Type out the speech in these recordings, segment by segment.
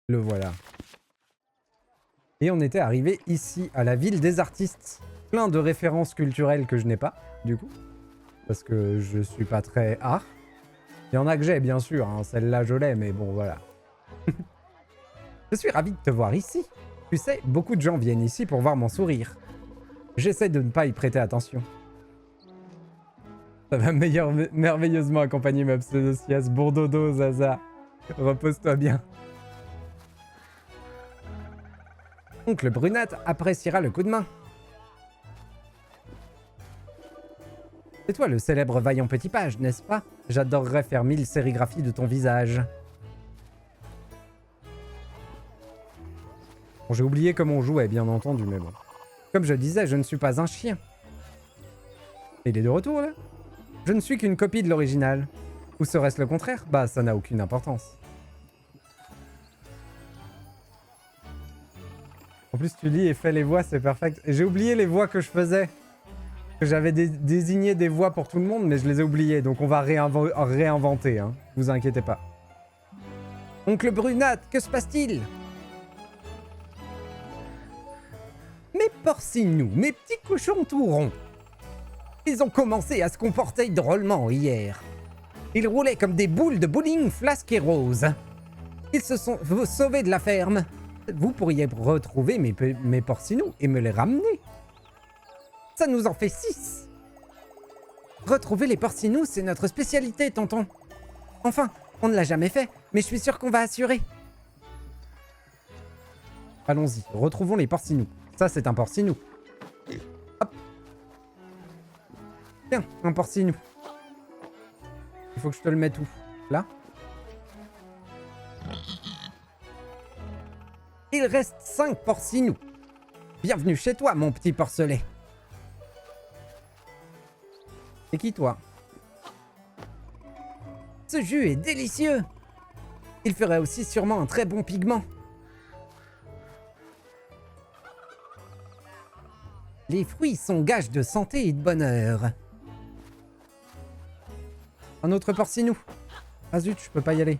Le voilà. Et on était arrivé ici, à la ville des artistes. Plein de références culturelles que je n'ai pas, du coup. Parce que je suis pas très art. Il y en a que j'ai, bien sûr. Hein. Celle-là, je l'ai, mais bon, voilà. Je suis ravi de te voir ici. Tu sais, beaucoup de gens viennent ici pour voir mon sourire. J'essaie de ne pas y prêter attention. Ça va merveilleusement accompagner ma pseudo-sieste. Bon dodo, Zaza. Repose-toi bien. Oncle Brunette appréciera le coup de main. C'est toi le célèbre vaillant petit page, n'est-ce pas? J'adorerais faire 1000 sérigraphies de ton visage. Bon, j'ai oublié comment on jouait, bien entendu, mais bon. Comme je disais, je ne suis pas un chien. Il est de retour, là? Je ne suis qu'une copie de l'original. Ou serait-ce le contraire? Bah, ça n'a aucune importance. En plus, tu lis et fais les voix, c'est perfect. J'ai oublié les voix que je faisais. Que j'avais désigné des voix pour tout le monde, mais je les ai oubliées. Donc on va réinventer, hein. Vous inquiétez pas. Oncle Brunat, que se passe-t-il? Mes porcinous, mes petits cochons tout ronds. Ils ont commencé à se comporter drôlement hier. Ils roulaient comme des boules de bowling flasques et roses. Ils se sont sauvés de la ferme. Vous pourriez retrouver mes porcinous et me les ramener. Ça nous en fait 6. Retrouver les porcinous, c'est notre spécialité, tonton. Enfin, on ne l'a jamais fait, mais je suis sûr qu'on va assurer. Allons-y, retrouvons les porcinous. Ça, c'est un porcinou. Hop. Tiens, un porcinou. Il faut que je te le mette où? Là? Il reste 5 porcinous. Bienvenue chez toi, mon petit porcelet. C'est qui, toi? Ce jus est délicieux. Il ferait aussi sûrement un très bon pigment. Les fruits sont gages de santé et de bonheur. Un autre porcinou. Ah zut, je peux pas y aller.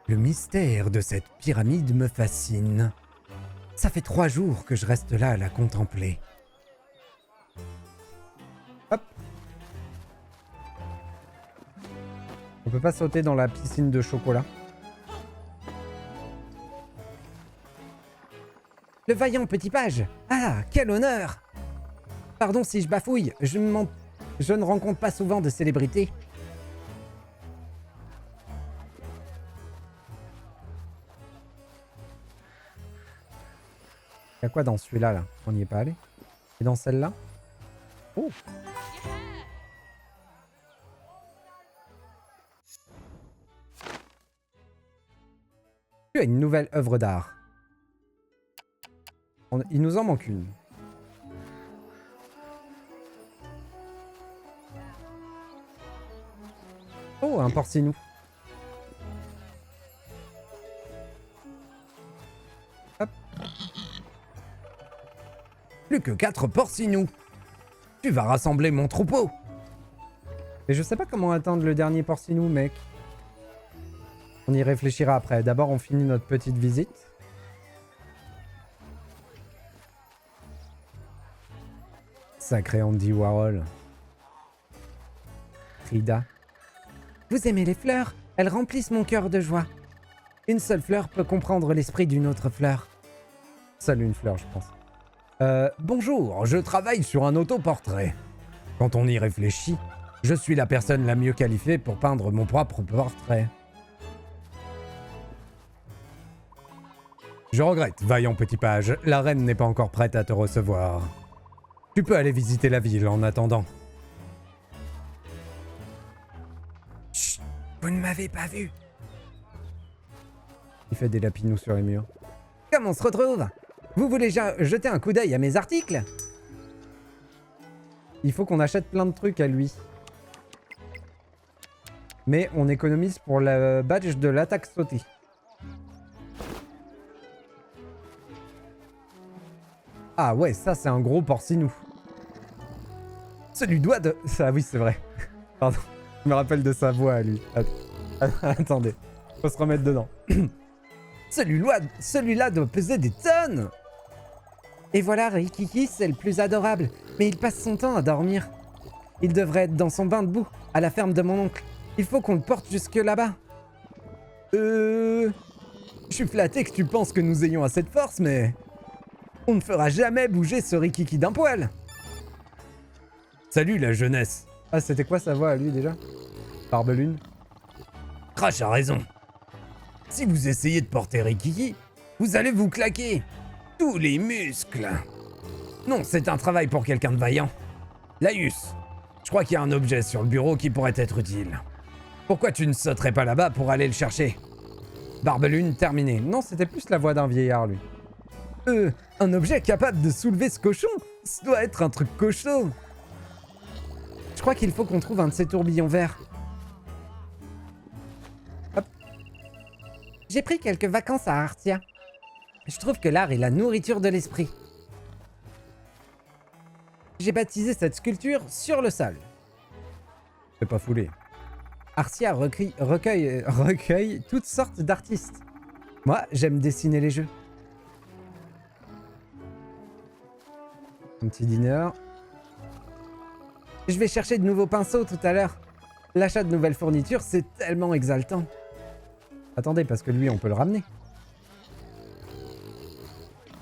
Le mystère de cette pyramide me fascine. Ça fait 3 jours que je reste là à la contempler. Hop. On peut pas sauter dans la piscine de chocolat. Le vaillant petit page. Ah, quel honneur. Pardon si je bafouille, je ne rencontre pas souvent de célébrités. Il y a quoi dans celui-là, là? On n'y est pas allé? Et dans celle-là? Oh! Tu as une nouvelle œuvre d'art. Il nous en manque une. Oh, un porcinou. Hop. Plus que 4 porcinous. Tu vas rassembler mon troupeau. Mais je sais pas comment atteindre le dernier porcinou, mec. On y réfléchira après. D'abord, on finit notre petite visite. Sacré Andy Warhol. Frida. Vous aimez les fleurs? Elles remplissent mon cœur de joie. Une seule fleur peut comprendre l'esprit d'une autre fleur. Seule une fleur, je pense. Bonjour, je travaille sur un autoportrait. Quand on y réfléchit, je suis la personne la mieux qualifiée pour peindre mon propre portrait. Je regrette, vaillant petit page, la reine n'est pas encore prête à te recevoir. Tu peux aller visiter la ville en attendant. Chut, vous ne m'avez pas vu. Il fait des lapinous sur les murs. Comme on se retrouve? Vous voulez jeter un coup d'œil à mes articles? Il faut qu'on achète plein de trucs à lui. Mais on économise pour le badge de l'attaque sautée. Ah ouais, ça c'est un gros porcinou. Celui doit de... Ah oui, c'est vrai. Pardon, je me rappelle de sa voix à lui. Attendez. Faut se remettre dedans. Celui-là doit peser des tonnes. Et voilà, Rikiki, c'est le plus adorable. Mais il passe son temps à dormir. Il devrait être dans son bain de boue, à la ferme de mon oncle. Il faut qu'on le porte jusque là-bas. Je suis flatté que tu penses que nous ayons assez de force, mais... on ne fera jamais bouger ce Rikiki d'un poil. Salut la jeunesse. Ah, c'était quoi sa voix à lui déjà? Barbelune. Crash a raison. Si vous essayez de porter Rikiki, vous allez vous claquer tous les muscles. Non, c'est un travail pour quelqu'un de vaillant. Laius, je crois qu'il y a un objet sur le bureau qui pourrait être utile. Pourquoi tu ne sauterais pas là-bas pour aller le chercher? Barbelune, terminé. Non, c'était plus la voix d'un vieillard, lui. Un objet capable de soulever ce cochon? Ça doit être un truc cochon. Je crois qu'il faut qu'on trouve un de ces tourbillons verts. Hop. J'ai pris quelques vacances à Artia. Je trouve que l'art est la nourriture de l'esprit. J'ai baptisé cette sculpture sur le sol. C'est pas foulé. Artia recueille toutes sortes d'artistes. Moi, j'aime dessiner les jeux. Un petit dîner. Je vais chercher de nouveaux pinceaux tout à l'heure. L'achat de nouvelles fournitures, c'est tellement exaltant. Attendez, parce que lui, on peut le ramener.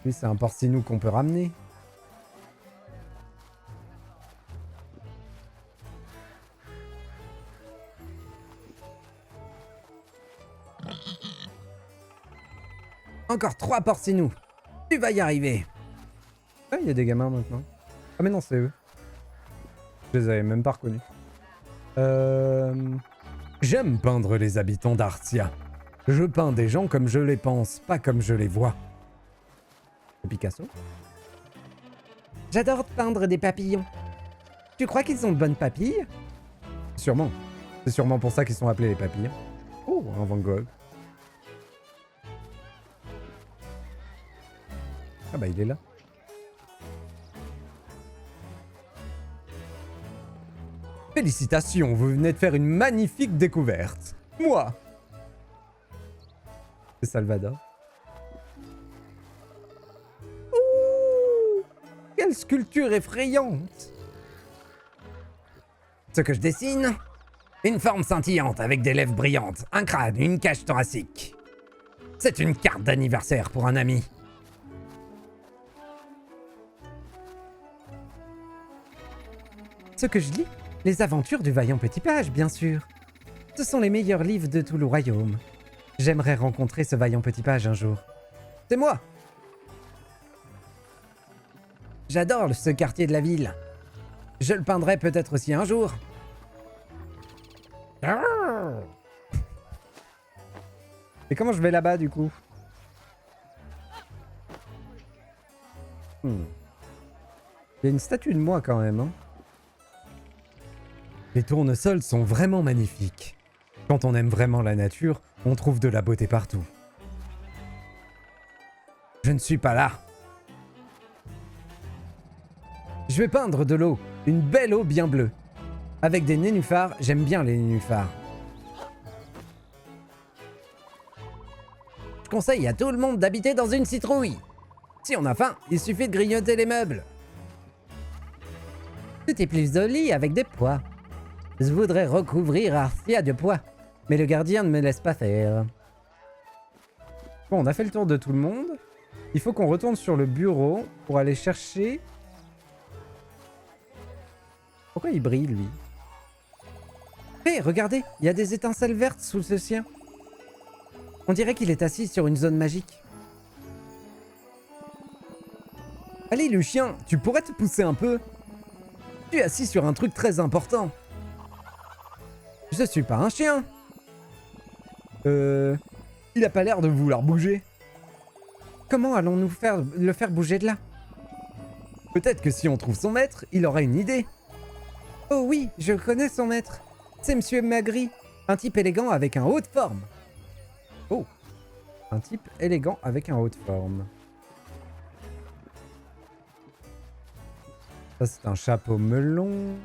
Lui, c'est un porcinou qu'on peut ramener. Encore 3 porcinous. Tu vas y arriver. Ah, il y a des gamins maintenant. Ah mais non, c'est eux. Je les avais même pas reconnus. J'aime peindre les habitants d'Artia. Je peins des gens comme je les pense, pas comme je les vois. C'est Picasso. J'adore peindre des papillons. Tu crois qu'ils ont de bonnes papilles? Sûrement. C'est sûrement pour ça qu'ils sont appelés les papillons. Oh, un Van Gogh. Ah bah il est là. Félicitations, vous venez de faire une magnifique découverte. Moi. C'est Salvador. Ouh, quelle sculpture effrayante. Ce que je dessine? Une forme scintillante avec des lèvres brillantes, un crâne, une cage thoracique. C'est une carte d'anniversaire pour un ami. Ce que je lis? Les aventures du vaillant petit page, bien sûr. Ce sont les meilleurs livres de tout le royaume. J'aimerais rencontrer ce vaillant petit page un jour. C'est moi! J'adore ce quartier de la ville. Je le peindrai peut-être aussi un jour. Et comment je vais là-bas, du coup? Il y a une statue de moi, quand même, hein. Les tournesols sont vraiment magnifiques. Quand on aime vraiment la nature, on trouve de la beauté partout. Je ne suis pas là. Je vais peindre de l'eau, une belle eau bien bleue. Avec des nénuphars, j'aime bien les nénuphars. Je conseille à tout le monde d'habiter dans une citrouille. Si on a faim, il suffit de grignoter les meubles. Tout est plus joli avec des pois. Je voudrais recouvrir Artia de pois, mais le gardien ne me laisse pas faire. Bon, on a fait le tour de tout le monde. Il faut qu'on retourne sur le bureau pour aller chercher... Pourquoi il brille, lui? Hé, regardez, il y a des étincelles vertes sous ce sien. On dirait qu'il est assis sur une zone magique. Allez, Lucien, tu pourrais te pousser un peu? Tu es assis sur un truc très important. Je suis pas un chien. Il a pas l'air de vouloir bouger. Comment allons-nous le faire bouger de là? Peut-être que si on trouve son maître, il aura une idée. Oh oui, je connais son maître. C'est Monsieur Magri, un type élégant avec un haut de forme. Oh, un type élégant avec un haut de forme. Ça, c'est un chapeau melon.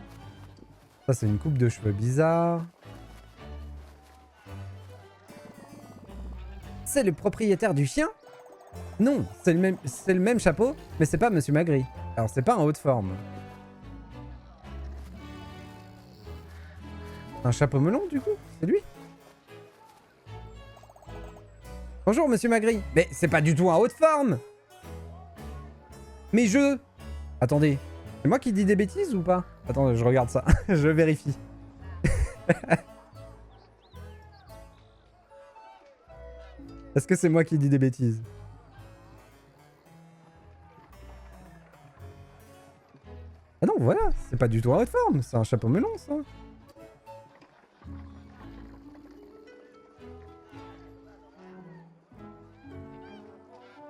Ça, c'est une coupe de cheveux bizarre. C'est le propriétaire du chien? Non, c'est le même chapeau, mais c'est pas Monsieur Magri. Alors c'est pas en haute forme. Un chapeau melon du coup? C'est lui? Bonjour Monsieur Magri. Mais c'est pas du tout en haute forme! Mais je... Attendez, c'est moi qui dis des bêtises ou pas? Attends, je regarde ça. Je vérifie. Est-ce que c'est moi qui dis des bêtises? Ah non, voilà, c'est pas du tout en haute forme, c'est un chapeau melon, ça.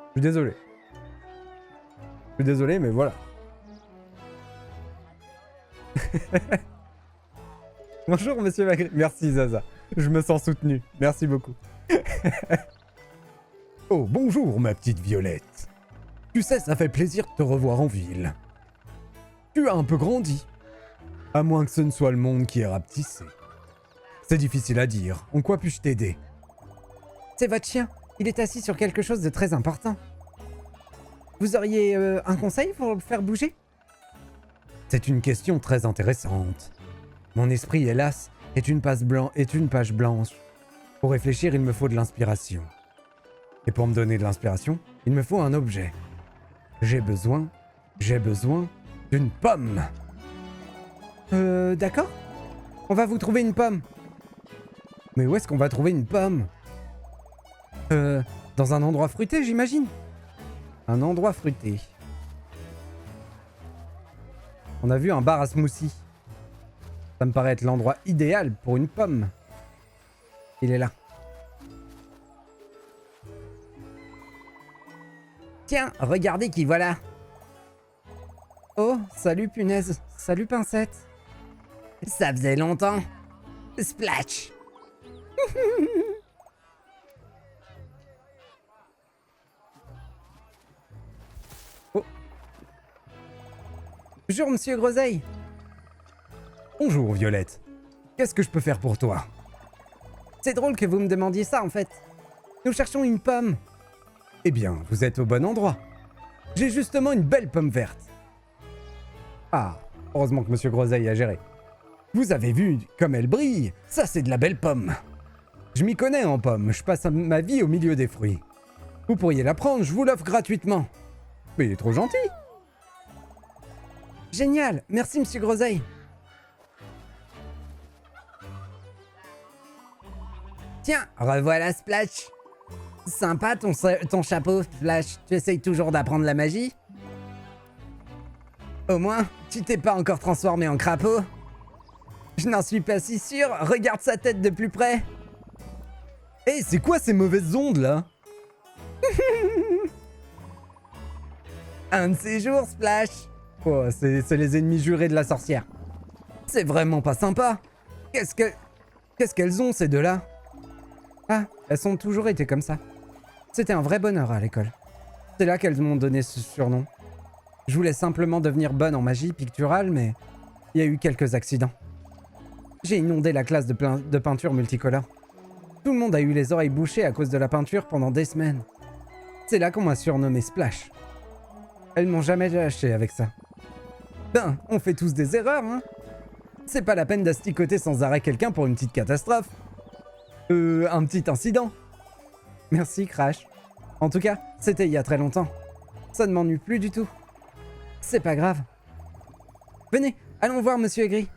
Je suis désolé. Je suis désolé, mais voilà. Bonjour, Monsieur Magri. Merci, Zaza. Je me sens soutenu. Merci beaucoup. Oh, bonjour, ma petite Violette. Tu sais, ça fait plaisir de te revoir en ville. Tu as un peu grandi. À moins que ce ne soit le monde qui ait rapetissé. C'est difficile à dire. En quoi puis-je t'aider? C'est votre chien. Il est assis sur quelque chose de très important. Vous auriez un conseil pour le faire bouger? C'est une question très intéressante. Mon esprit, hélas, est une page blanche. Pour réfléchir, il me faut de l'inspiration. Et pour me donner de l'inspiration, il me faut un objet. J'ai besoin d'une pomme. D'accord. On va vous trouver une pomme. Mais où est-ce qu'on va trouver une pomme? Dans un endroit fruité, j'imagine. Un endroit fruité. On a vu un bar à smoothie. Ça me paraît être l'endroit idéal pour une pomme. Il est là. Tiens, regardez qui voilà. Oh, salut punaise. Salut pincette. Ça faisait longtemps. Splash. Oh. Bonjour, monsieur Groseille. Bonjour, Violette. Qu'est-ce que je peux faire pour toi? C'est drôle que vous me demandiez ça, en fait. Nous cherchons une pomme. Eh bien, vous êtes au bon endroit. J'ai justement une belle pomme verte. Ah, heureusement que monsieur Groseille a géré. Vous avez vu comme elle brille? Ça, c'est de la belle pomme. Je m'y connais en pommes. Je passe ma vie au milieu des fruits. Vous pourriez la prendre, je vous l'offre gratuitement. Mais il est trop gentil. Génial. Merci, monsieur Groseille. Tiens, revoilà Splash. Sympa ton chapeau, Splash. Tu essayes toujours d'apprendre la magie? Au moins, tu t'es pas encore transformé en crapaud? Je n'en suis pas si sûr. Regarde sa tête de plus près. Hé, c'est quoi ces mauvaises ondes, là? Un de ces jours, Splash. Oh, c'est les ennemis jurés de la sorcière. C'est vraiment pas sympa. Qu'est-ce qu'elles ont, ces deux-là? Ah, elles ont toujours été comme ça. C'était un vrai bonheur à l'école. C'est là qu'elles m'ont donné ce surnom. Je voulais simplement devenir bonne en magie picturale, mais il y a eu quelques accidents. J'ai inondé la classe de peinture multicolore. Tout le monde a eu les oreilles bouchées à cause de la peinture pendant des semaines. C'est là qu'on m'a surnommé Splash. Elles m'ont jamais lâché avec ça. Ben, on fait tous des erreurs, hein. C'est pas la peine d'asticoter sans arrêt quelqu'un pour une petite catastrophe. Un petit incident. Merci, Crash. En tout cas, c'était il y a très longtemps. Ça ne m'ennuie plus du tout. C'est pas grave. Venez, allons voir Monsieur Aigri.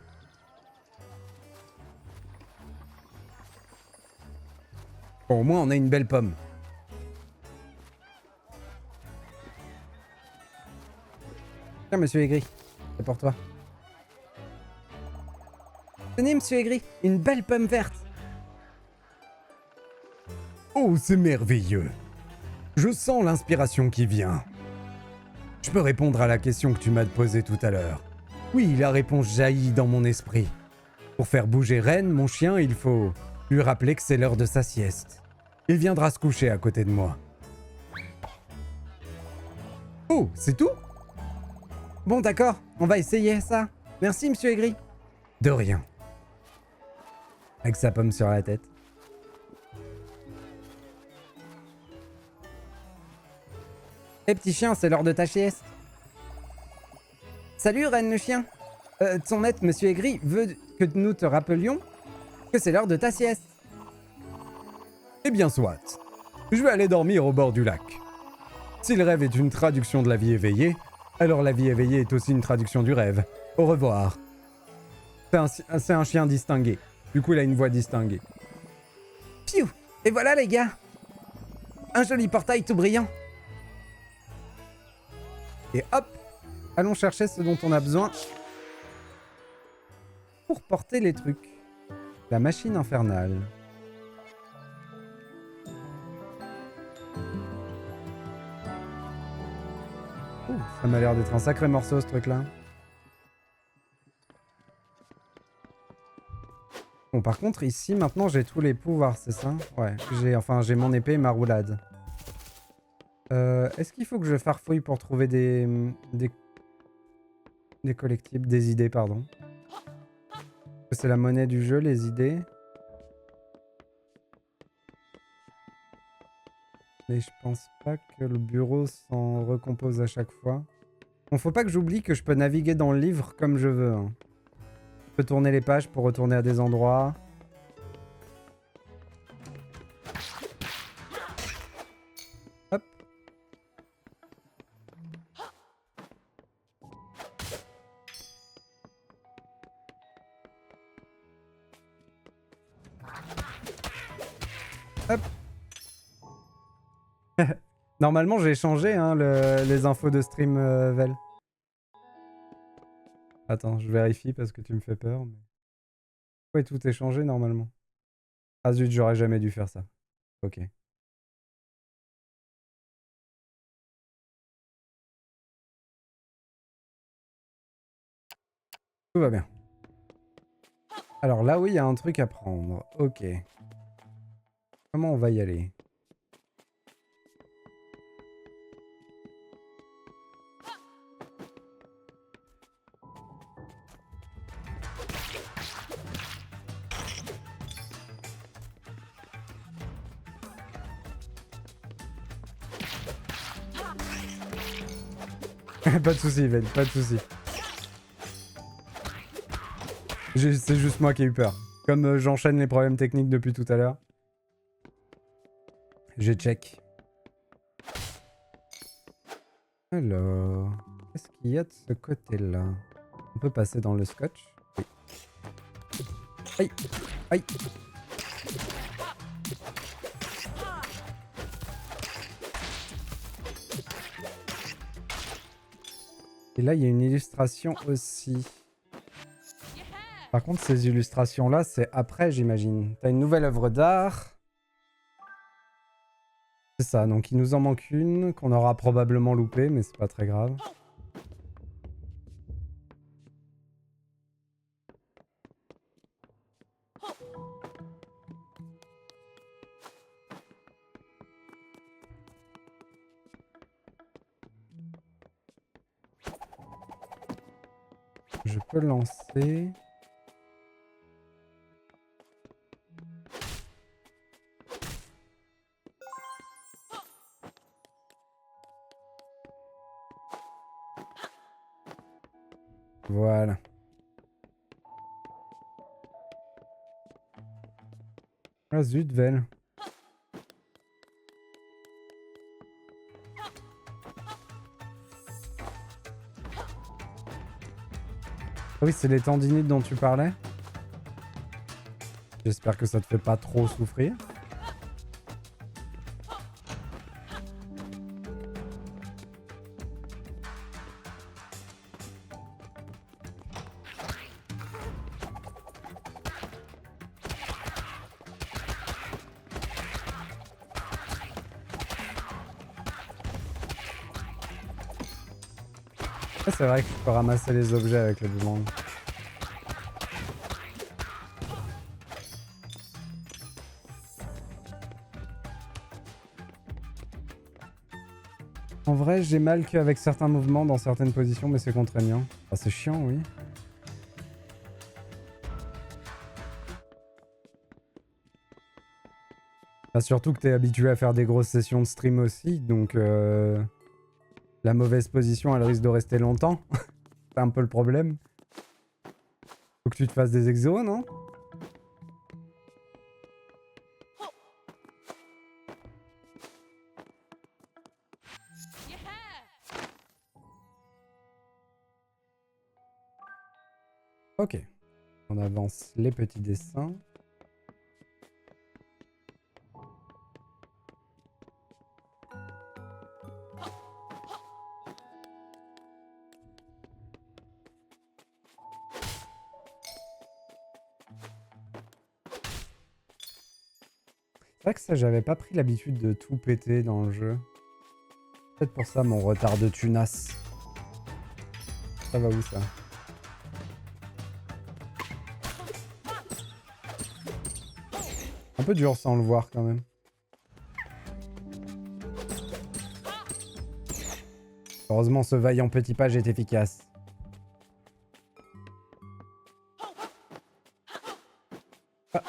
Bon, au moins, on a une belle pomme. Tiens, Monsieur Aigri, c'est pour toi. Tenez, Monsieur Aigri, une belle pomme verte. Oh, c'est merveilleux. Je sens l'inspiration qui vient. Je peux répondre à la question que tu m'as posée tout à l'heure. Oui, la réponse jaillit dans mon esprit. Pour faire bouger Ren, mon chien, il faut lui rappeler que c'est l'heure de sa sieste. Il viendra se coucher à côté de moi. Oh, c'est tout? Bon, d'accord, on va essayer ça. Merci, Monsieur Aigri. De rien. Avec sa pomme sur la tête. Eh petit chien, c'est l'heure de ta sieste. Salut Reine le chien. Ton maître, Monsieur Aigri, veut que nous te rappelions que c'est l'heure de ta sieste. Eh bien soit. Je vais aller dormir au bord du lac. Si le rêve est une traduction de la vie éveillée, alors la vie éveillée est aussi une traduction du rêve. Au revoir. C'est un chien distingué. Du coup, il a une voix distinguée. Piou! Et voilà les gars. Un joli portail tout brillant. Et hop, allons chercher ce dont on a besoin pour porter les trucs. La machine infernale. Ouh, ça m'a l'air d'être un sacré morceau ce truc-là. Bon, par contre, ici, maintenant, j'ai tous les pouvoirs, c'est ça? Ouais, j'ai mon épée et ma roulade. Est-ce qu'il faut que je farfouille pour trouver des collectibles, des idées, pardon? C'est la monnaie du jeu, les idées. Mais je pense pas que le bureau s'en recompose à chaque fois. Bon, faut pas que j'oublie que je peux naviguer dans le livre comme je veux. Hein. Je peux tourner les pages pour retourner à des endroits. Hop. Hop. Normalement, j'ai changé hein, les infos de stream Vel. Attends, je vérifie parce que tu me fais peur. Mais... ouais, tout est changé normalement. Ah zut, j'aurais jamais dû faire ça. Ok. Tout va bien. Alors là, oui, il y a un truc à prendre. Ok. Comment on va y aller? Pas de soucis, Vel, pas de soucis. C'est juste moi qui ai eu peur. Comme j'enchaîne les problèmes techniques depuis tout à l'heure. J'ai check. Alors... qu'est-ce qu'il y a de ce côté-là? On peut passer dans le scotch. Oui. Aïe! Aïe! Et là, il y a une illustration aussi. Par contre, ces illustrations-là, c'est après, j'imagine. T'as une nouvelle œuvre d'art. C'est ça, donc il nous en manque une, qu'on aura probablement loupée, mais c'est pas très grave. Je peux lancer... Voilà. Ah zut, Vel. Ah oui, c'est les tendinites dont tu parlais. J'espère que ça te fait pas trop souffrir. C'est vrai que je peux ramasser les objets avec le boomerang. En vrai, j'ai mal qu'avec certains mouvements dans certaines positions, mais c'est contraignant. Ah, c'est chiant, oui. Bah, surtout que t'es habitué à faire des grosses sessions de stream aussi, donc... La mauvaise position, elle risque de rester longtemps. C'est un peu le problème. Faut que tu te fasses des exos, non? Ok. On avance les petits dessins. C'est vrai que ça, j'avais pas pris l'habitude de tout péter dans le jeu. Peut-être pour ça mon retard de tunas. Ça va où ça? Un peu dur sans le voir quand même. Heureusement ce vaillant petit page est efficace. Ah.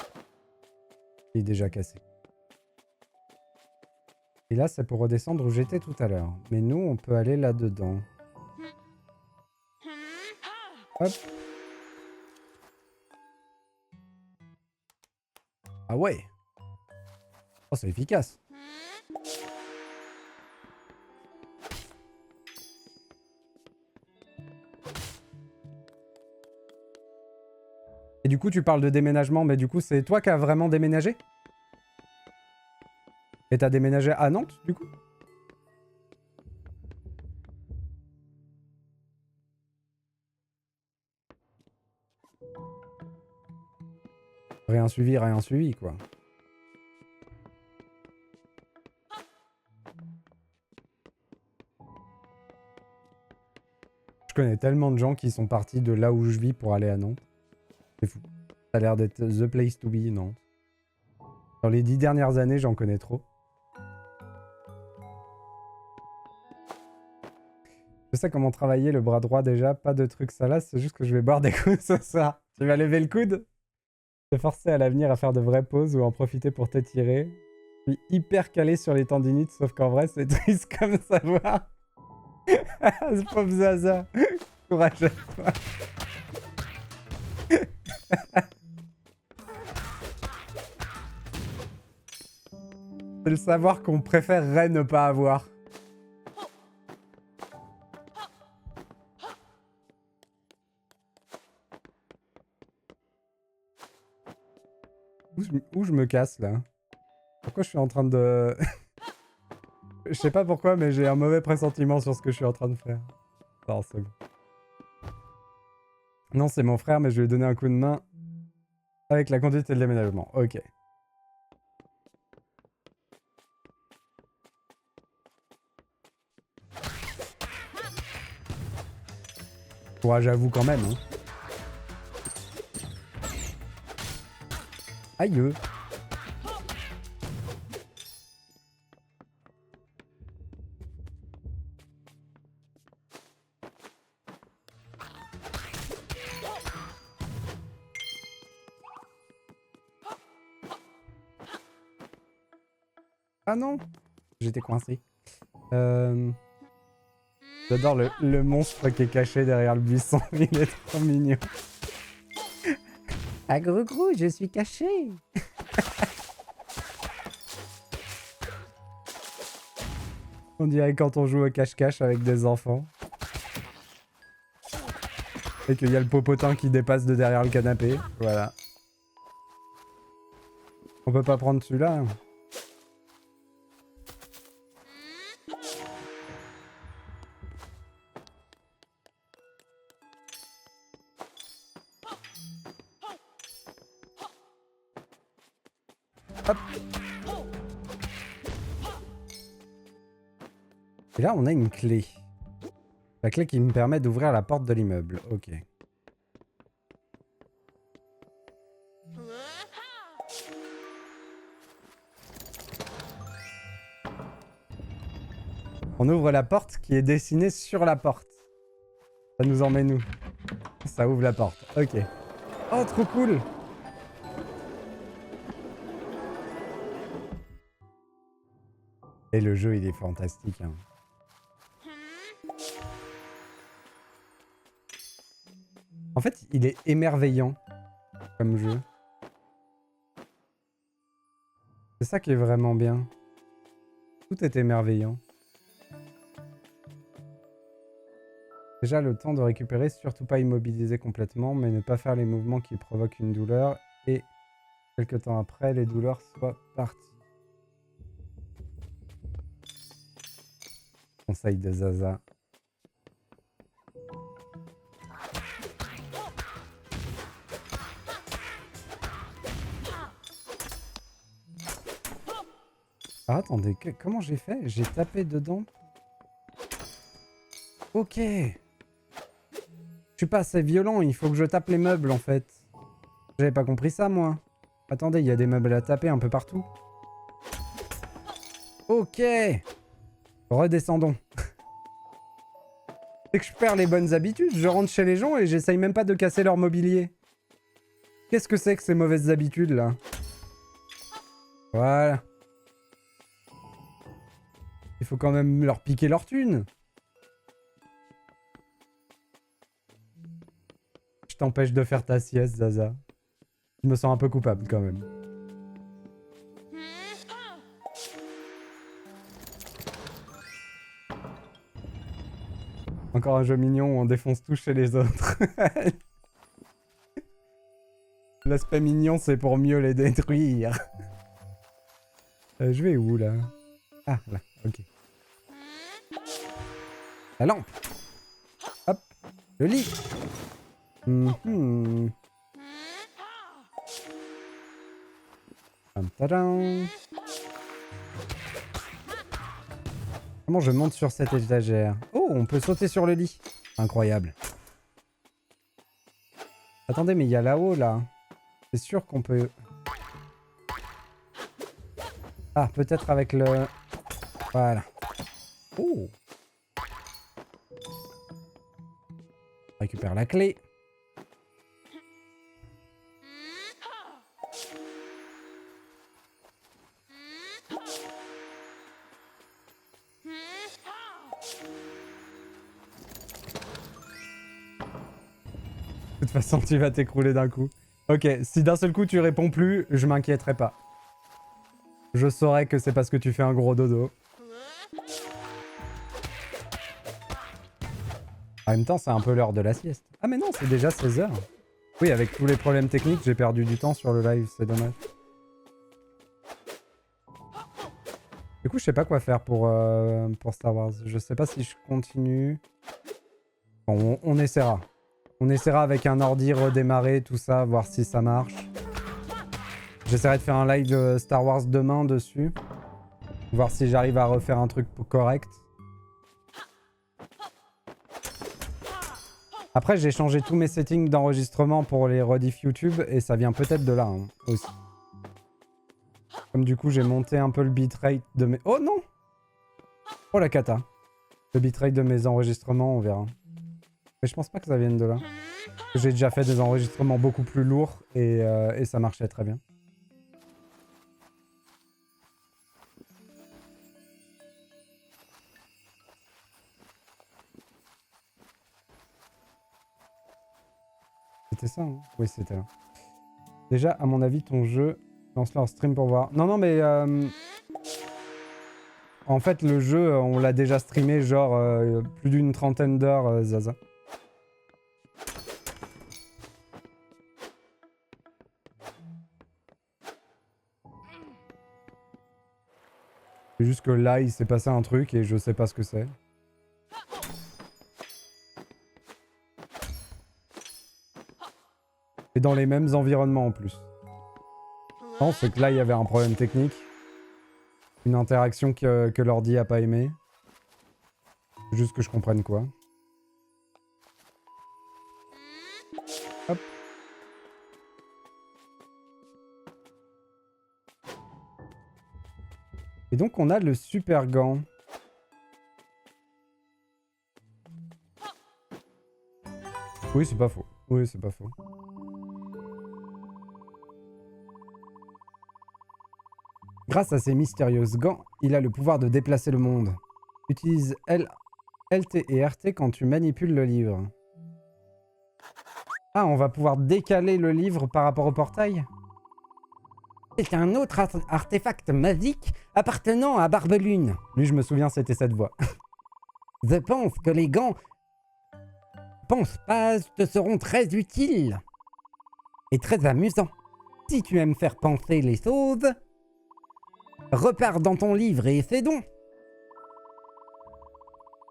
Il est déjà cassé. Et là c'est pour redescendre où j'étais tout à l'heure. Mais nous on peut aller là-dedans. Hop. Ah ouais. Oh c'est efficace. Et du coup tu parles de déménagement, mais du coup c'est toi qui as vraiment déménagé? Et t'as déménagé à Nantes du coup? Rien suivi quoi. Je connais tellement de gens qui sont partis de là où je vis pour aller à Nantes. C'est fou. Ça a l'air d'être the place to be, Nantes. Dans les 10 dernières années, j'en connais trop. Je sais comment travailler le bras droit déjà, pas de trucs salaces, c'est juste que je vais boire des coups ce soir. Tu vas lever le coude? Te forcer à l'avenir à faire de vraies pauses ou en profiter pour t'étirer. Je suis hyper calé sur les tendinites, sauf qu'en vrai, c'est triste comme savoir. Ce pauvre Zaza. Courage à toi. C'est le savoir qu'on préférerait ne pas avoir. Où je me casse là? Pourquoi je suis en train de... Je sais pas pourquoi, mais j'ai un mauvais pressentiment sur ce que je suis en train de faire. Non, c'est bon. Non, c'est mon frère, mais je lui ai donné un coup de main avec la conduite et le déménagement. Ok. Ouais, j'avoue quand même. Hein. Aïe. Ah non, j'étais coincé. J'adore le monstre qui est caché derrière le buisson. Il est trop mignon. Ah Grou, je suis caché. On dirait quand on joue au cache-cache avec des enfants. Et qu'il y a le popotin qui dépasse de derrière le canapé. Voilà. On peut pas prendre celui-là. Hop. Et là, on a une clé. La clé qui me permet d'ouvrir la porte de l'immeuble. Ok. On ouvre la porte qui est dessinée sur la porte. Ça nous emmène où? Ça ouvre la porte. Ok. Oh, trop cool! Et le jeu, il est fantastique. Hein. fait, il est émerveillant comme jeu. C'est ça qui est vraiment bien. Tout est émerveillant. Déjà, le temps de récupérer, surtout pas immobiliser complètement, mais ne pas faire les mouvements qui provoquent une douleur. Et quelques temps après, les douleurs soient parties. Conseil de Zaza. Ah, attendez, comment j'ai fait? J'ai tapé dedans. Ok. Je suis pas assez violent, il faut que je tape les meubles en fait. J'avais pas compris ça moi. Attendez, il y a des meubles à taper un peu partout. Ok. Redescendons. C'est que je perds les bonnes habitudes, je rentre chez les gens et j'essaye même pas de casser leur mobilier. Qu'est-ce que c'est que ces mauvaises habitudes là? Voilà. Il faut quand même leur piquer leur thune. Je t'empêche de faire ta sieste, Zaza. Je me sens un peu coupable quand même. Encore un jeu mignon où on défonce tout chez les autres. L'aspect mignon, c'est pour mieux les détruire. Je vais où là? Ah, là, ok. La lampe. Hop, le lit. Tadam. Comment je monte sur cette étagère? Oh, on peut sauter sur le lit. Incroyable. Attendez, mais il y a là-haut, là. C'est sûr qu'on peut... Ah, peut-être avec le... Voilà. Oh. On récupère la clé. De toute façon, tu vas t'écrouler d'un coup. Ok, si d'un seul coup tu réponds plus, je m'inquiéterai pas. Je saurai que c'est parce que tu fais un gros dodo. En même temps, c'est un peu l'heure de la sieste. Ah mais non, c'est déjà 16h. Oui, avec tous les problèmes techniques, j'ai perdu du temps sur le live, c'est dommage. Du coup, je sais pas quoi faire pour Star Wars. Je sais pas si je continue. Bon, on essaiera. On essaiera avec un ordi redémarrer, tout ça, voir si ça marche. J'essaierai de faire un live Star Wars demain dessus. Voir si j'arrive à refaire un truc correct. Après, j'ai changé tous mes settings d'enregistrement pour les rediff YouTube et ça vient peut-être de là hein, aussi. Comme du coup, j'ai monté un peu le bitrate de mes... Oh non! Oh la cata. Le bitrate de mes enregistrements, on verra. Mais je pense pas que ça vienne de là. J'ai déjà fait des enregistrements beaucoup plus lourds et ça marchait très bien. C'était ça, hein? Oui, c'était là. Déjà, à mon avis, ton jeu, lance-le en stream pour voir. Non, non, mais... En fait, le jeu, on l'a déjà streamé, genre, plus d'une trentaine d'heures, Zaza. C'est juste que là, il s'est passé un truc et je sais pas ce que c'est. Et dans les mêmes environnements en plus. Non, c'est que là, il y avait un problème technique. Une interaction que l'ordi a pas aimé. Juste que je comprenne quoi. Hop. Et donc, on a le super gant. Oui, c'est pas faux. Oui, c'est pas faux. Grâce à ces mystérieux gants, il a le pouvoir de déplacer le monde. Utilise LT et RT quand tu manipules le livre. Ah, on va pouvoir décaler le livre par rapport au portail? C'est un autre artefact magique appartenant à Barbelune. Lui, je me souviens, c'était cette voix. Je pense que les gants pense-page te seront très utiles et très amusants. Si tu aimes faire penser les choses, repars dans ton livre et essaie donc.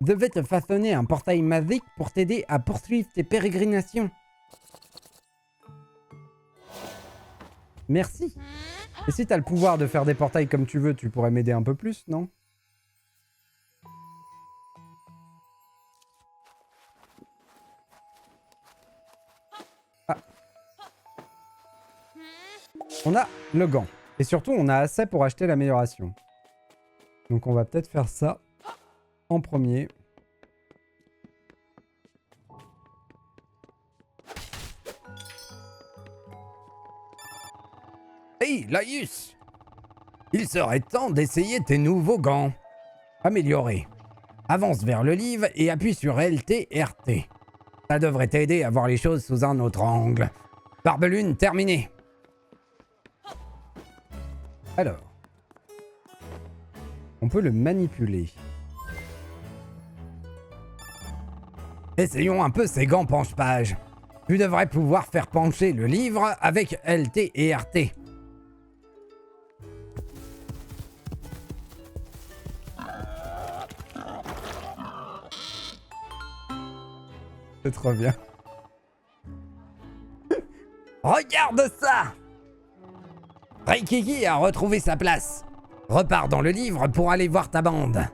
Je vais te façonner un portail magique pour t'aider à poursuivre tes pérégrinations. Merci. Et si t'as le pouvoir de faire des portails comme tu veux, tu pourrais m'aider un peu plus, non? Ah. On a le gant. Et surtout, on a assez pour acheter l'amélioration. Donc on va peut-être faire ça en premier. Hey, Laïus! Il serait temps d'essayer tes nouveaux gants. Améliorés. Avance vers le livre et appuie sur LT-RT. Ça devrait t'aider à voir les choses sous un autre angle. Barbelune terminé. Alors. On peut le manipuler. Essayons un peu ces gants penche-page. Tu devrais pouvoir faire pencher le livre avec LT et RT. C'est trop bien. Regarde ça! Raikiki a retrouvé sa place. Repars dans le livre pour aller voir ta bande.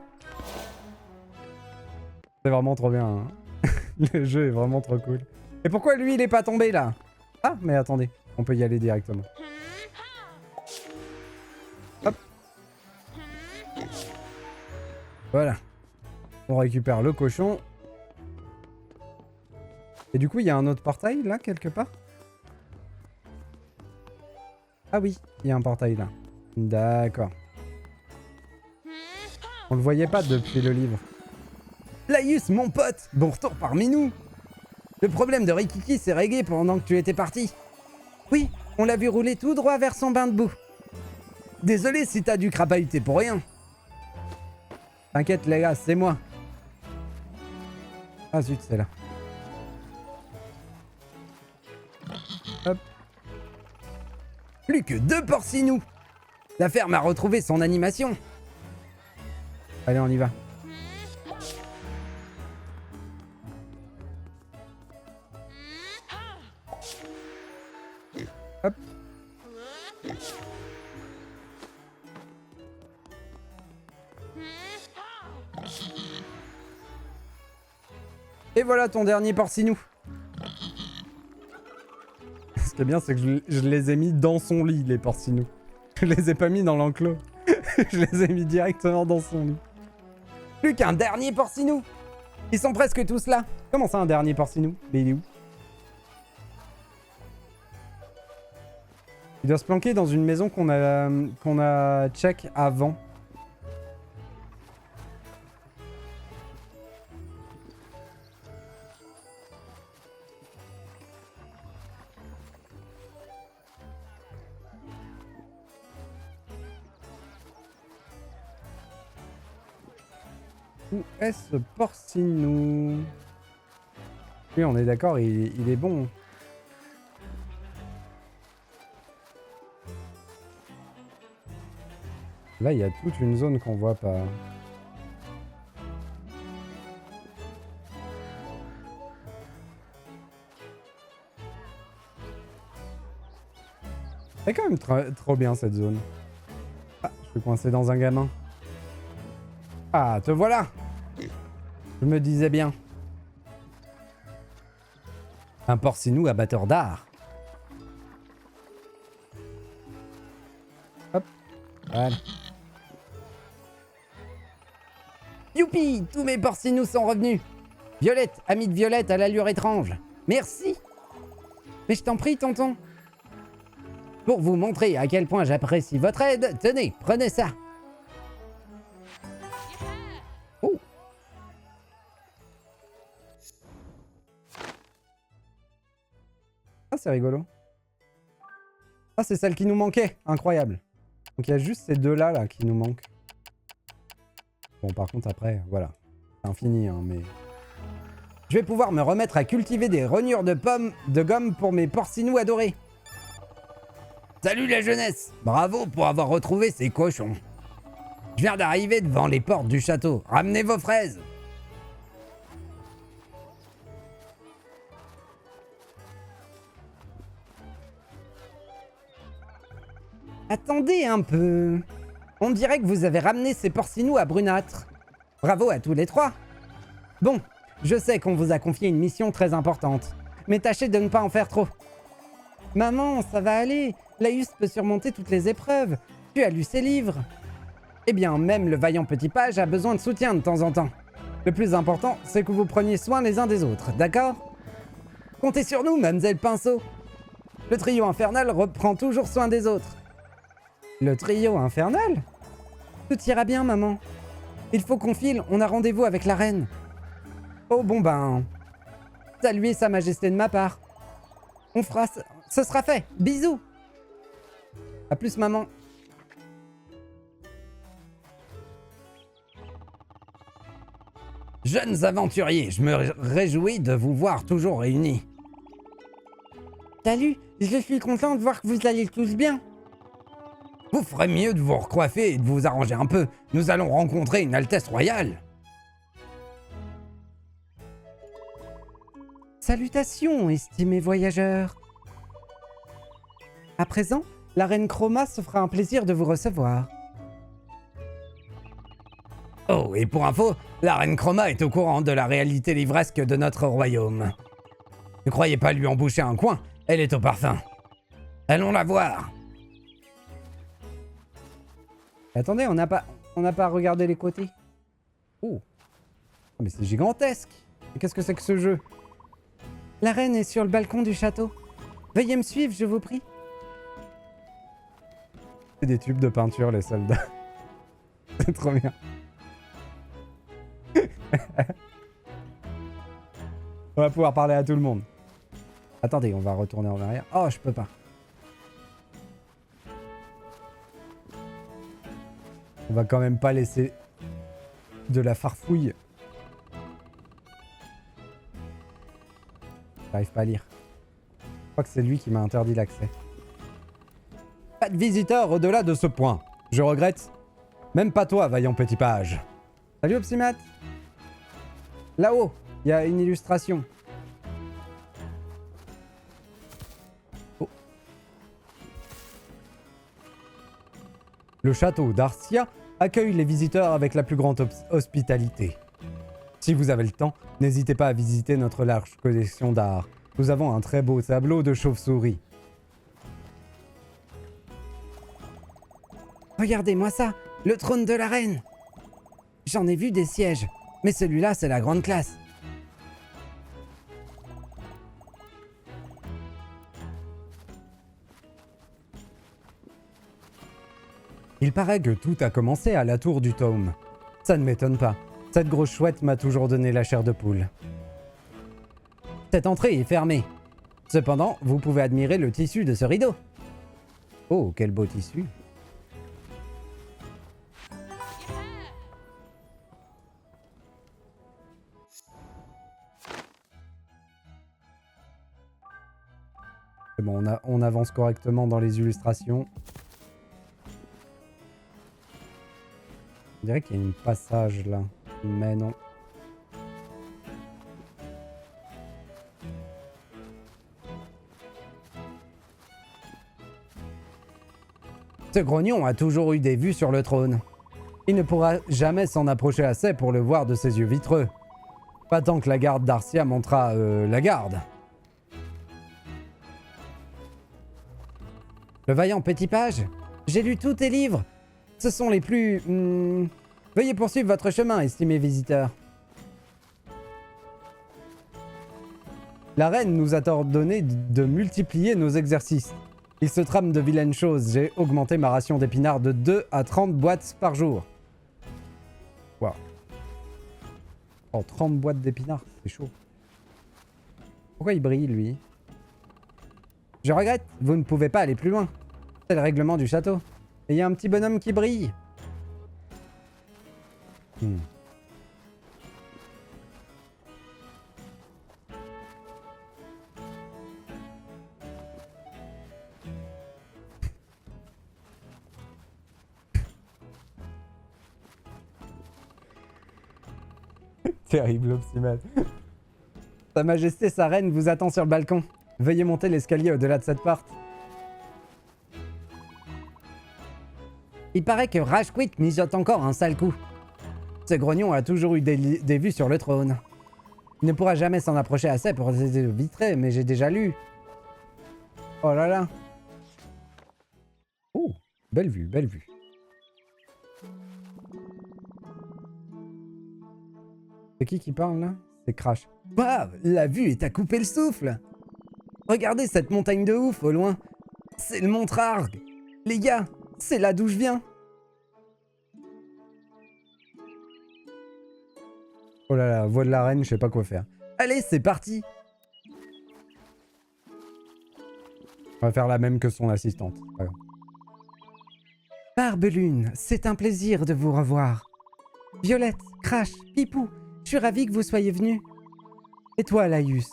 C'est vraiment trop bien. Hein. Le jeu est vraiment trop cool. Et pourquoi lui il est pas tombé là? Ah mais attendez, on peut y aller directement. Hop. Voilà. On récupère le cochon. Et du coup il y a un autre portail là quelque part? Ah oui, il y a un portail là. D'accord. On le voyait pas depuis le livre. Laïus, mon pote, bon retour parmi nous. Le problème de Rikiki s'est réglé pendant que tu étais parti. Oui, on l'a vu rouler tout droit vers son bain de boue. Désolé si t'as dû crapahuter pour rien. T'inquiète les gars, c'est moi. Ah zut, c'est là. Hop. Plus que 2 porcinous. La ferme a retrouvé son animation. Allez, on y va. Hop. Et voilà ton dernier porcinou. Ce qui est bien, c'est que je les ai mis dans son lit, les porcinous. Je les ai pas mis dans l'enclos. Je les ai mis directement dans son lit. Plus qu'un dernier porcinou. Ils sont presque tous là. Comment ça, un dernier porcinou? Mais il est où? Il doit se planquer dans une maison qu'on a check avant. Où est ce porcinou? Oui, on est d'accord, il est bon. Là, il y a toute une zone qu'on voit pas. C'est quand même trop bien cette zone. Ah, je suis coincé dans un gamin. Ah, te voilà! Je me disais bien. Un porcinou abatteur d'art. Hop. Voilà. Youpi! Tous mes porcinous sont revenus. Violette, amie de Violette à l'allure étrange. Merci! Mais je t'en prie, tonton. Pour vous montrer à quel point j'apprécie votre aide, tenez, prenez ça. Oh. Ah, c'est rigolo. Ah, c'est celle qui nous manquait. Incroyable. Donc, il y a juste ces deux-là là, qui nous manquent. Bon, par contre, après, voilà. C'est infini, hein, mais... Je vais pouvoir me remettre à cultiver des rognures de pommes de gomme pour mes porcinous adorés. Salut la jeunesse! Bravo pour avoir retrouvé ces cochons. Je viens d'arriver devant les portes du château. Ramenez vos fraises! Attendez un peu. On dirait que vous avez ramené ces porcinous à brunâtre. Bravo à tous les trois. Bon, je sais qu'on vous a confié une mission très importante, mais tâchez de ne pas en faire trop. Maman, ça va aller. Laïus peut surmonter toutes les épreuves. Tu as lu ses livres. Eh bien, même le vaillant petit page a besoin de soutien de temps en temps. Le plus important, c'est que vous preniez soin les uns des autres, d'accord? Comptez sur nous, mademoiselle Pinceau. Le trio infernal reprend toujours soin des autres. Le trio infernal? Tout ira bien, maman. Il faut qu'on file, on a rendez-vous avec la reine. Oh bon ben... Saluez sa majesté de ma part. On fera... Ce sera fait. Bisous. À plus, maman. Jeunes aventuriers, je me réjouis de vous voir toujours réunis. Salut, je suis content de voir que vous allez tous bien. Vous ferez mieux de vous recoiffer et de vous arranger un peu. Nous allons rencontrer une Altesse royale. Salutations, estimés voyageurs. À présent, la reine Chroma se fera un plaisir de vous recevoir. Oh, et pour info, la reine Chroma est au courant de la réalité livresque de notre royaume. Ne croyez pas lui emboucher un coin, elle est au parfum. Allons la voir. Attendez, on n'a pas regardé les côtés. Oh, mais c'est gigantesque. Qu'est-ce que c'est que ce jeu? La reine est sur le balcon du château. Veuillez me suivre, je vous prie. C'est des tubes de peinture, les soldats. C'est trop bien. On va pouvoir parler à tout le monde. Attendez, on va retourner en arrière. Oh, je peux pas. On va quand même pas laisser de la farfouille. J'arrive pas à lire. Je crois que c'est lui qui m'a interdit l'accès. Pas de visiteurs au-delà de ce point. Je regrette. Même pas toi, vaillant petit page. Salut Opsimat. Là-haut, il y a une illustration. Oh. Le château d'Arcia accueille les visiteurs avec la plus grande hospitalité. Si vous avez le temps, n'hésitez pas à visiter notre large collection d'art. Nous avons un très beau tableau de chauve-souris. Regardez-moi ça, le trône de la reine. J'en ai vu des sièges, mais celui-là, c'est la grande classe. Il paraît que tout a commencé à la tour du Tome. Ça ne m'étonne pas. Cette grosse chouette m'a toujours donné la chair de poule. Cette entrée est fermée. Cependant, vous pouvez admirer le tissu de ce rideau. Oh, quel beau tissu. C'est bon, on avance correctement dans les illustrations. On dirait qu'il y a un passage là, mais non. Ce grognon a toujours eu des vues sur le trône. Il ne pourra jamais s'en approcher assez pour le voir de ses yeux vitreux. Pas tant que la garde d'Arcia montera la garde. Le vaillant petit page, j'ai lu tous tes livres. Ce sont les plus... Veuillez poursuivre votre chemin, estimés visiteurs. La reine nous a ordonné de multiplier nos exercices. Il se trame de vilaines choses. J'ai augmenté ma ration d'épinards de 2 à 30 boîtes par jour. Waouh. Oh, 30 boîtes d'épinards, c'est chaud. Pourquoi il brille, lui? Je regrette, vous ne pouvez pas aller plus loin. C'est le règlement du château. Et il y a un petit bonhomme qui brille. Terrible, Optimal. Sa Majesté, sa reine, vous attend sur le balcon. Veuillez monter l'escalier au-delà de cette porte. Il paraît que Rashquit mijote encore un sale coup. Ce grognon a toujours eu des vues sur le trône. Il ne pourra jamais s'en approcher assez pour les vitrer, mais j'ai déjà lu. Oh là là. Oh, belle vue, belle vue. C'est qui parle là? C'est Crash. Waouh, la vue est à couper le souffle. Regardez cette montagne de ouf au loin. C'est le mont Trarg. Les gars, c'est là d'où je viens. Oh là là, voix de la reine, je sais pas quoi faire. Allez, c'est parti. On va faire la même que son assistante. Voilà. Barbelune, c'est un plaisir de vous revoir. Violette, Crash, Pipou, je suis ravie que vous soyez venus. Et toi, Laïus,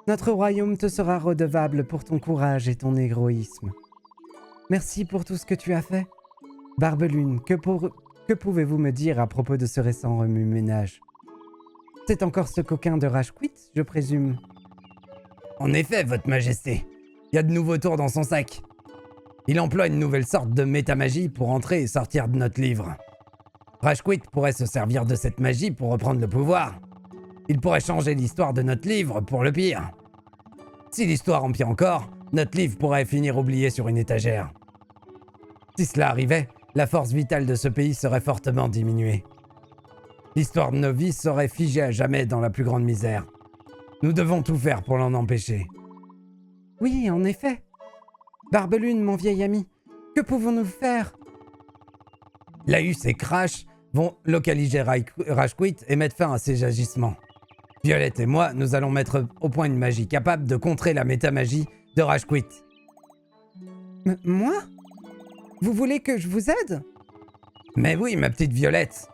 notre royaume te sera redevable pour ton courage et ton héroïsme. Merci pour tout ce que tu as fait. Barbelune, que pouvez-vous me dire à propos de ce récent remue-ménage? C'est encore ce coquin de Rashquit, je présume. En effet, votre majesté. Il y a de nouveaux tours dans son sac. Il emploie une nouvelle sorte de métamagie pour entrer et sortir de notre livre. Rashquit pourrait se servir de cette magie pour reprendre le pouvoir. Il pourrait changer l'histoire de notre livre pour le pire. Si l'histoire empire encore, notre livre pourrait finir oublié sur une étagère. Si cela arrivait, la force vitale de ce pays serait fortement diminuée. L'histoire de nos vies serait figée à jamais dans la plus grande misère. Nous devons tout faire pour l'en empêcher. Oui, en effet. Barbelune, mon vieil ami, que pouvons-nous faire? Laïus et Crash vont localiser Rashquit et mettre fin à ses agissements. Violette et moi, nous allons mettre au point une magie capable de contrer la métamagie de Rashquit. Moi? Vous voulez que je vous aide? Mais oui, ma petite Violette.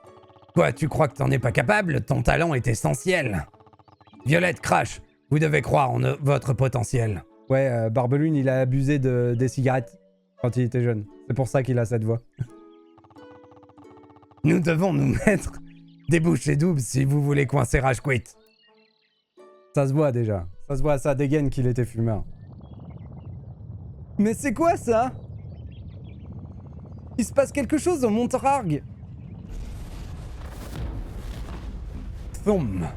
Quoi, tu crois que t'en es pas capable? Ton talent est essentiel. Violette, Crash, vous devez croire en votre potentiel. Ouais, Barbelune, il a abusé des cigarettes quand il était jeune. C'est pour ça qu'il a cette voix. Nous devons nous mettre des bouchées doubles si vous voulez coincer Rashquit. Ça se voit déjà. Ça se voit à sa dégaine qu'il était fumeur. Mais c'est quoi ça? Il se passe quelque chose au Mont Trarg. Thum.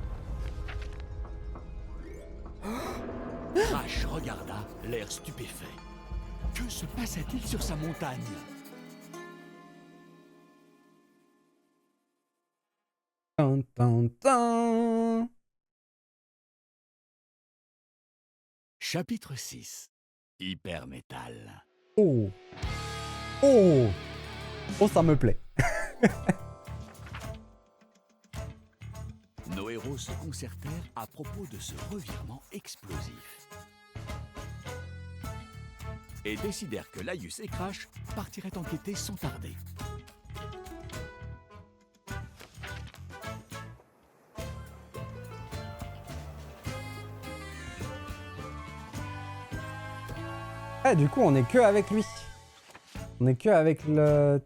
Crash regarda, l'air stupéfait. Que se passait-il sur sa montagne? Tan, tan, tan. Chapitre 6. Hypermétal. Oh. Oh. Oh, ça me plaît. Nos héros se concertèrent à propos de ce revirement explosif. Et décidèrent que Laïus et Crash partiraient enquêter sans tarder. Ah, du coup, on est que avec lui. On est que avec le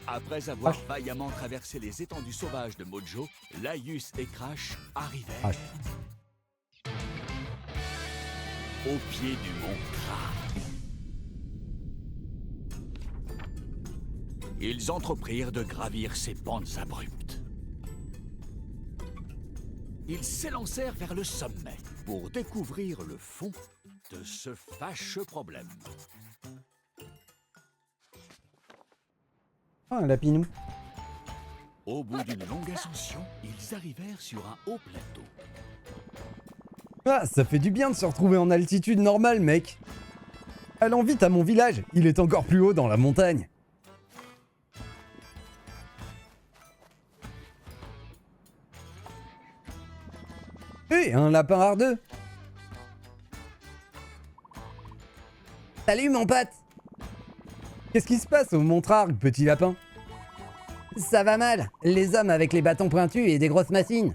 Après avoir vaillamment traversé les étendues sauvages de Mojo, Laïus et Crash arrivèrent au pied du mont Trarg. Ils entreprirent de gravir ces pentes abruptes. Ils s'élancèrent vers le sommet pour découvrir le fond de ce fâcheux problème. Ah, un lapinou. Au bout d'une longue ascension, ils arrivèrent sur un haut plateau. Ah, ça fait du bien de se retrouver en altitude normale, mec. Allons vite à mon village, il est encore plus haut dans la montagne. Hé, un lapin ardeux. Salut mon pote. Qu'est-ce qui se passe au Montrargue, petit lapin? Ça va mal. Les hommes avec les bâtons pointus et des grosses machines.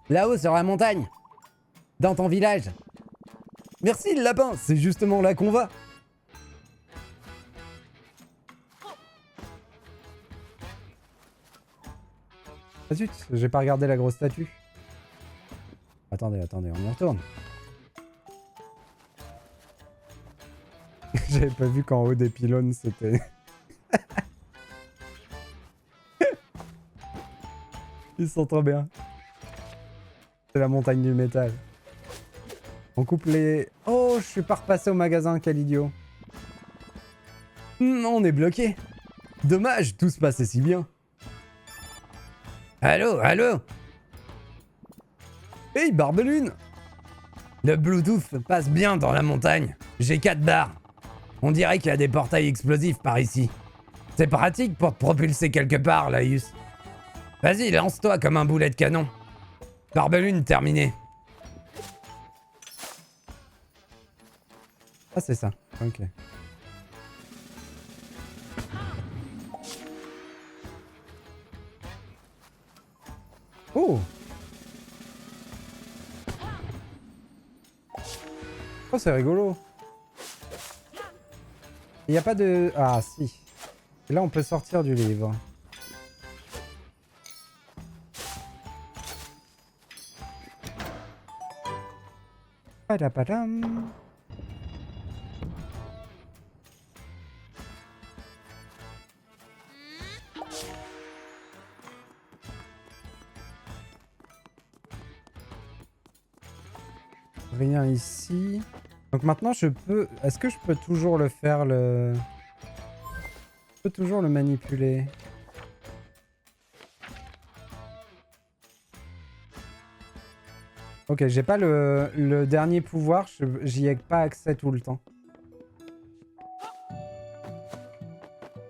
Là-haut sur la montagne. Dans ton village. Merci le lapin, c'est justement là qu'on va. Ah zut, j'ai pas regardé la grosse statue. Attendez, on y retourne. J'avais pas vu qu'en haut des pylônes c'était... Ils sont trop bien. C'est la montagne du métal. On coupe les... Oh, je suis pas repassé au magasin, quel idiot. On est bloqué. Dommage, tout se passait si bien. Allô, allô. Hey, Barbelune. Le Bluetooth passe bien dans la montagne. J'ai 4 barres. On dirait qu'il y a des portails explosifs par ici. C'est pratique pour te propulser quelque part, Laïus. Vas-y, lance-toi comme un boulet de canon. Barbelune terminé. Ah, c'est ça. Ok. Oh! Oh, c'est rigolo. Il n'y a pas de... Ah, si. Et là, on peut sortir du livre. Padapadam. Rien ici. Donc maintenant, je peux... Est-ce que je peux toujours le faire, le... Je peux toujours le manipuler. Ok, j'ai pas le dernier pouvoir, j'y ai pas accès tout le temps.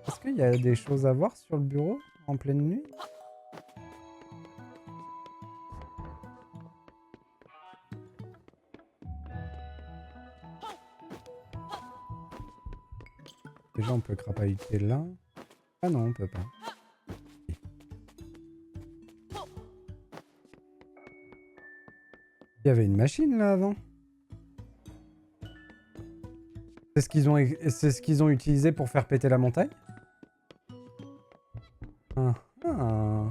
Est-ce qu'il y a des choses à voir sur le bureau en pleine nuit? Déjà, on peut crapahuter là. Ah non, on peut pas. Il y avait une machine là avant. C'est ce qu'ils ont utilisé pour faire péter la montagne? Ah, ah.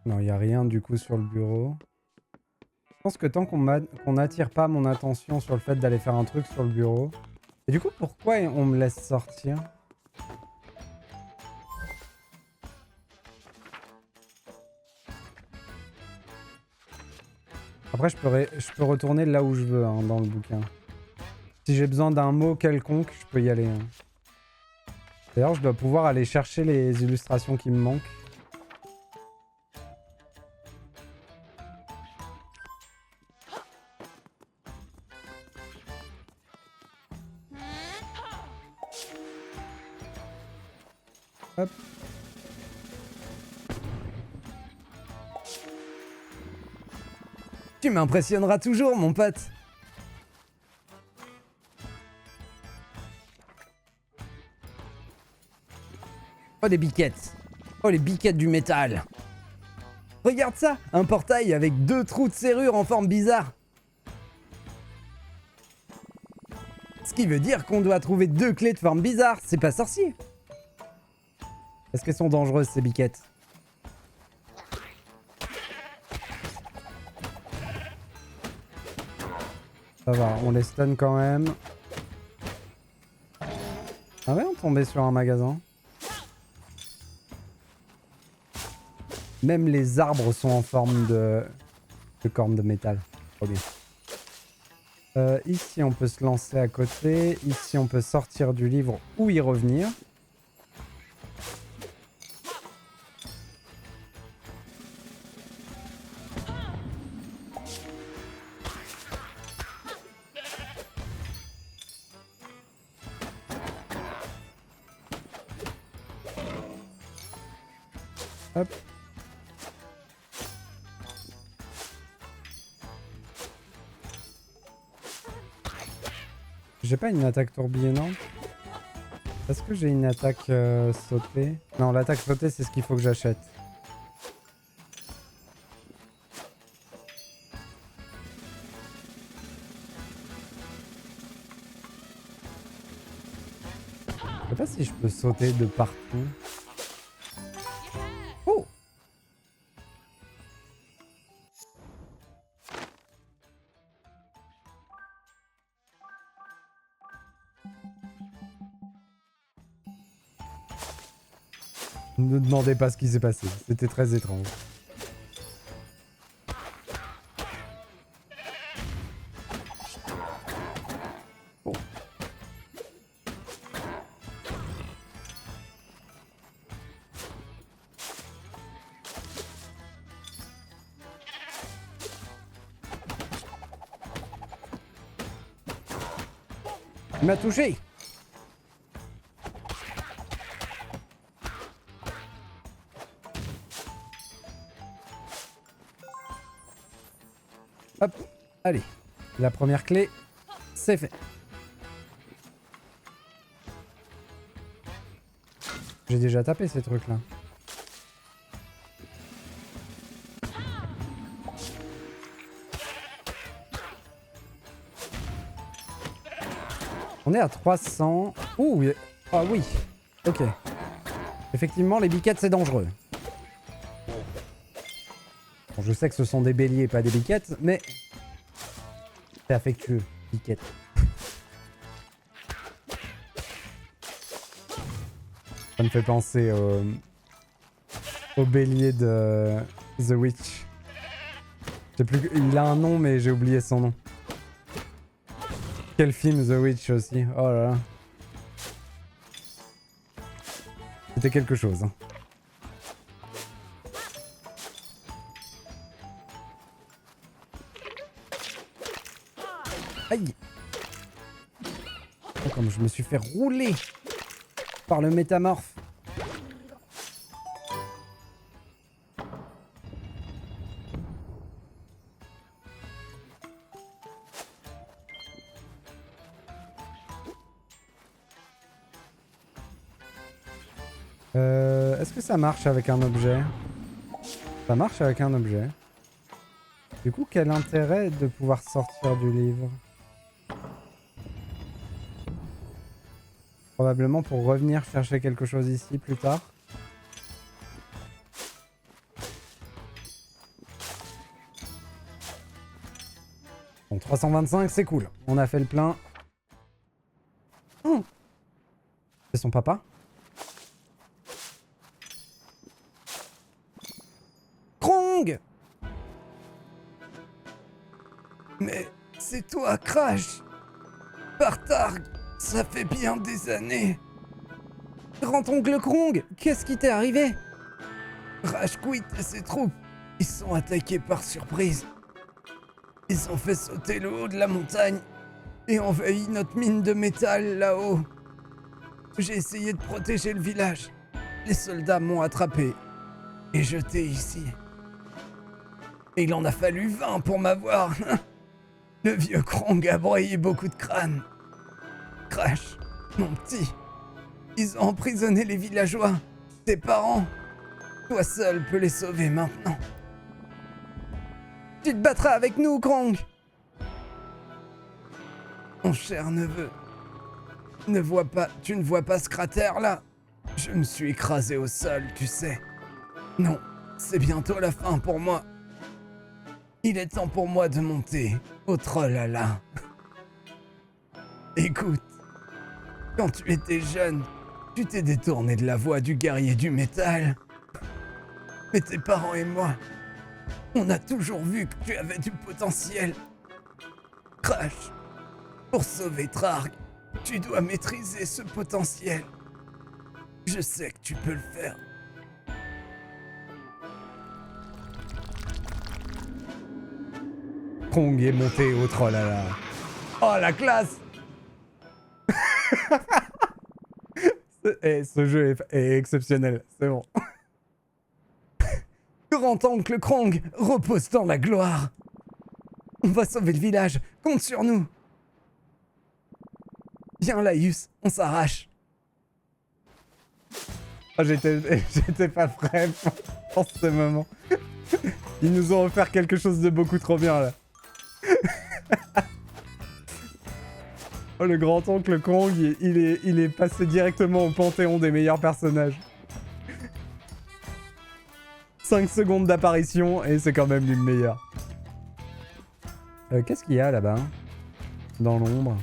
Non, il n'y a rien du coup sur le bureau. Je pense que tant qu'on n'attire pas mon attention sur le fait d'aller faire un truc sur le bureau... Et du coup, pourquoi on me laisse sortir? Après, je peux retourner là où je veux hein, dans le bouquin. Si j'ai besoin d'un mot quelconque, je peux y aller. Hein. D'ailleurs, je dois pouvoir aller chercher les illustrations qui me manquent. Hop. Tu m'impressionneras toujours, mon pote. Oh, des biquettes. Oh, les biquettes du métal. Regarde ça, un portail avec 2 trous de serrure en forme bizarre. Ce qui veut dire qu'on doit trouver 2 clés de forme bizarre. C'est pas sorcier. Est-ce qu'elles sont dangereuses, ces biquettes? Ça va, on les stun quand même. Ah ouais, on tombait sur un magasin. Même les arbres sont en forme de cornes de métal. Trop bien. Ici, on peut se lancer à côté. Ici, on peut sortir du livre ou y revenir. Hop. J'ai pas une attaque tourbillonnante. Est-ce que j'ai une attaque sautée? Non, l'attaque sautée, c'est ce qu'il faut que j'achète. Je sais pas si je peux sauter de partout. Oh! Ne demandez pas ce qui s'est passé, c'était très étrange. Oh. Il m'a touché. Hop, allez, la première clé, c'est fait. J'ai déjà tapé ces trucs-là. On est à 300. Ouh, ah oui, ok. Effectivement, les biquettes, c'est dangereux. Bon, je sais que ce sont des béliers, pas des biquettes, mais c'est affectueux, biquette. Ça me fait penser au bélier de The Witch. Je sais plus, il a un nom, mais j'ai oublié son nom. Quel film The Witch aussi, oh là là. C'était quelque chose. Hein. Aïe! Oh, comme je me suis fait rouler par le métamorphe. Est-ce que ça marche avec un objet? Ça marche avec un objet. Du coup, quel intérêt de pouvoir sortir du livre? Probablement pour revenir chercher quelque chose ici plus tard. Bon, 325, c'est cool. On a fait le plein. Oh, c'est son papa? Krong! Mais c'est toi, Crash! Partarg, ça fait bien des années. Grand-oncle Krong, qu'est-ce qui t'est arrivé? Rashquit et ses troupes, ils sont attaqués par surprise. Ils ont fait sauter le haut de la montagne et envahi notre mine de métal là-haut. J'ai essayé de protéger le village. Les soldats m'ont attrapé et jeté ici. Et il en a fallu 20 pour m'avoir. Le vieux Krong a broyé beaucoup de crânes. Crash, mon petit, ils ont emprisonné les villageois, tes parents. Toi seul peux les sauver maintenant. Tu te battras avec nous, Krong. Mon cher neveu, tu ne vois pas ce cratère-là? Je me suis écrasé au sol, tu sais. Non, c'est bientôt la fin pour moi. Il est temps pour moi de monter au Trollala. Écoute, quand tu étais jeune, tu t'es détourné de la voie du guerrier du métal. Mais tes parents et moi, on a toujours vu que tu avais du potentiel. Crash, pour sauver Trarg, tu dois maîtriser ce potentiel. Je sais que tu peux le faire. Krong est monté au Trollala. Oh la classe! Ce jeu est exceptionnel, c'est bon. Grand-oncle Krong repose dans la gloire. On va sauver le village. Compte sur nous. Viens, Laïus, on s'arrache. Oh, j'étais pas prêt pour ce moment. Ils nous ont offert quelque chose de beaucoup trop bien, là. Oh, le grand-oncle Krong, il est passé directement au panthéon des meilleurs personnages. 5 secondes d'apparition et c'est quand même lui le meilleur. Qu'est-ce qu'il y a là-bas? Dans l'ombre.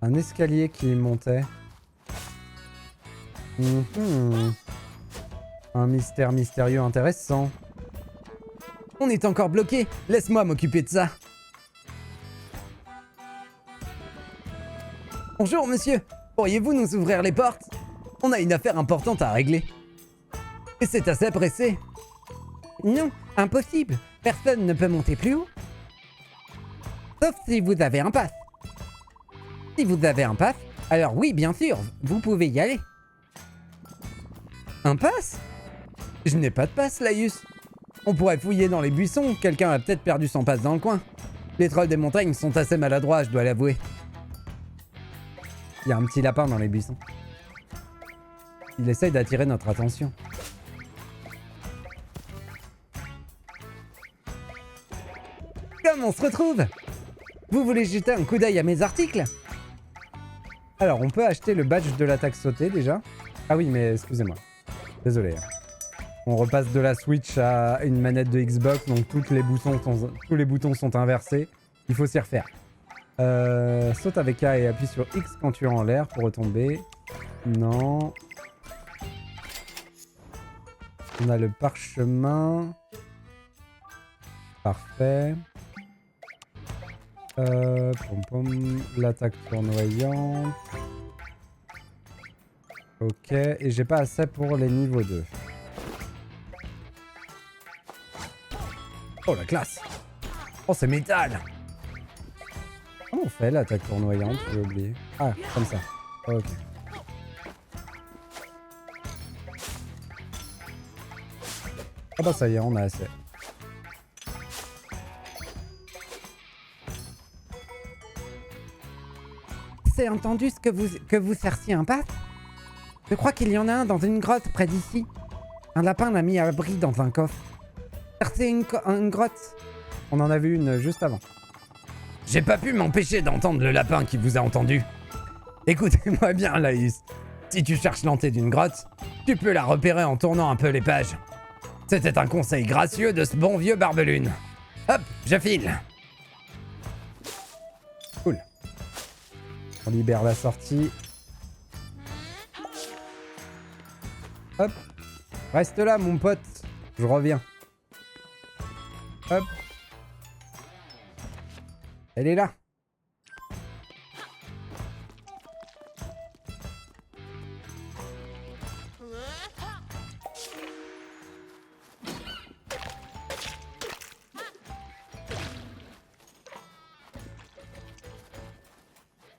Un escalier qui montait. Un mystère mystérieux intéressant. On est encore bloqué. Laisse-moi m'occuper de ça. Bonjour, monsieur. Pourriez-vous nous ouvrir les portes? On a une affaire importante à régler. Et c'est assez pressé. Non, impossible. Personne ne peut monter plus haut. Sauf si vous avez un pass. Si vous avez un pass, alors oui, bien sûr, vous pouvez y aller. Un pass? Je n'ai pas de pass, Laïus. On pourrait fouiller dans les buissons, quelqu'un a peut-être perdu son pass dans le coin. Les trolls des montagnes sont assez maladroits, je dois l'avouer. Il y a un petit lapin dans les buissons. Il essaye d'attirer notre attention. Comme on se retrouve? Vous voulez jeter un coup d'œil à mes articles? Alors, on peut acheter le badge de l'attaque sautée déjà. Ah oui, mais excusez-moi. Désolé. On repasse de la Switch à une manette de Xbox, donc tous les boutons sont inversés. Il faut s'y refaire. Saute avec A et appuie sur X quand tu es en l'air pour retomber. Non. On a le parchemin. Parfait. L'attaque tournoyante. Ok, et j'ai pas assez pour les niveaux 2. Oh la classe! Oh c'est métal! Comment on fait l'attaque tournoyante? J'ai oublié. Ah, comme ça. Ok. Ah bah ça y est, on a assez. C'est entendu ce que vous cherchiez un pass? Je crois qu'il y en a un dans une grotte près d'ici. Un lapin l'a mis à l'abri dans un coffre. Cherchez une grotte. On en a vu une juste avant. J'ai pas pu m'empêcher d'entendre le lapin qui vous a entendu. Écoutez-moi bien, Laïus. Si tu cherches l'entrée d'une grotte, tu peux la repérer en tournant un peu les pages. C'était un conseil gracieux de ce bon vieux Barbelune. Hop, je file. Cool. On libère la sortie. Hop. Reste là, mon pote. Je reviens. Hop. Elle est là.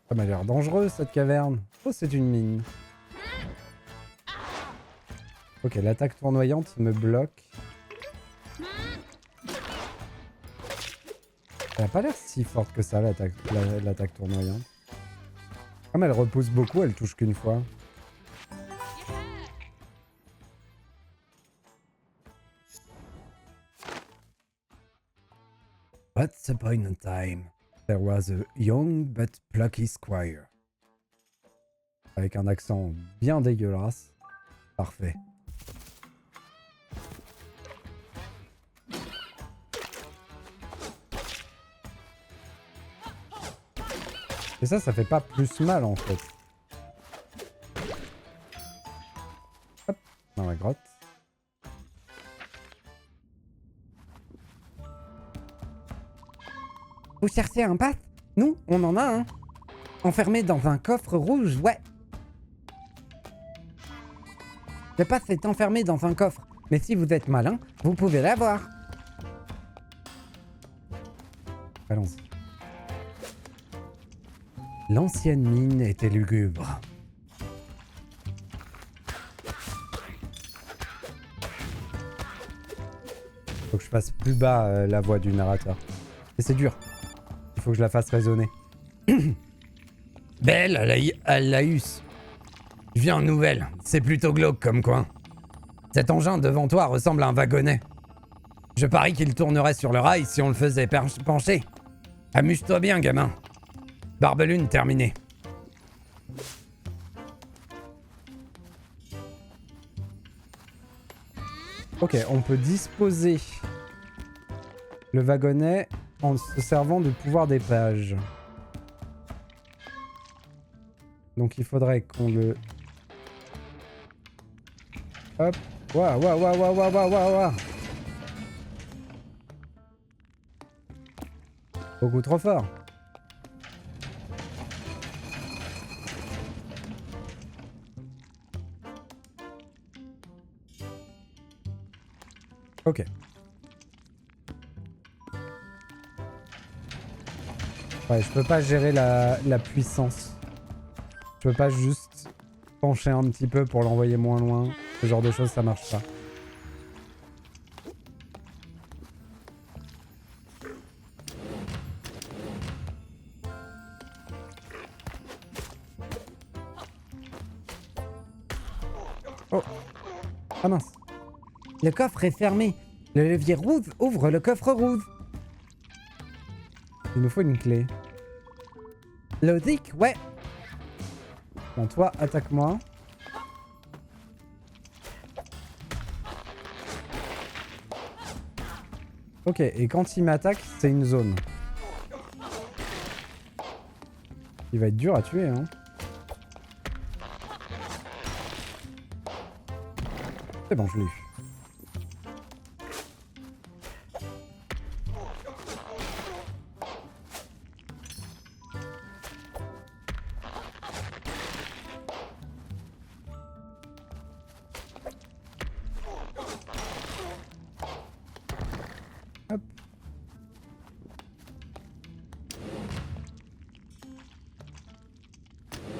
Ça m'a l'air dangereux cette caverne. Oh, c'est une mine. Ok, l'attaque tournoyante me bloque. Elle a pas l'air si forte que ça, l'attaque tournoyante. Comme elle repousse beaucoup, elle touche qu'une fois. Once upon a time, there was a young but plucky squire. Avec un accent bien dégueulasse. Parfait. Et ça fait pas plus mal en fait. Hop, dans la grotte. Vous cherchez un pass? Nous, on en a un. Enfermé dans un coffre rouge, ouais. Le pass est enfermé dans un coffre. Mais si vous êtes malin, vous pouvez l'avoir. Allons-y. L'ancienne mine était lugubre. Faut que je fasse plus bas la voix du narrateur. Et c'est dur. Il faut que je la fasse résonner. Belle à Laïus. Je viens en nouvelle. C'est plutôt glauque comme coin. Cet engin devant toi ressemble à un wagonnet. Je parie qu'il tournerait sur le rail si on le faisait pencher. Amuse-toi bien, gamin. Barbelune terminée. Ok, on peut disposer le wagonnet en se servant du pouvoir des pages. Donc il faudrait qu'on le... Hop. Waouh, waouh, waouh, waouh, waouh, waouh, waouh. Beaucoup trop fort. Ok. Ouais, je peux pas gérer la puissance. Je peux pas juste pencher un petit peu pour l'envoyer moins loin. Ce genre de choses, ça marche pas. Oh. Ah mince. Le coffre est fermé. Le levier rouge ouvre le coffre rouge. Il nous faut une clé. Logique, ouais. Bon, toi, attaque-moi. Ok, et quand il m'attaque, c'est une zone. Il va être dur à tuer, hein. C'est bon, je l'ai eu. Hop.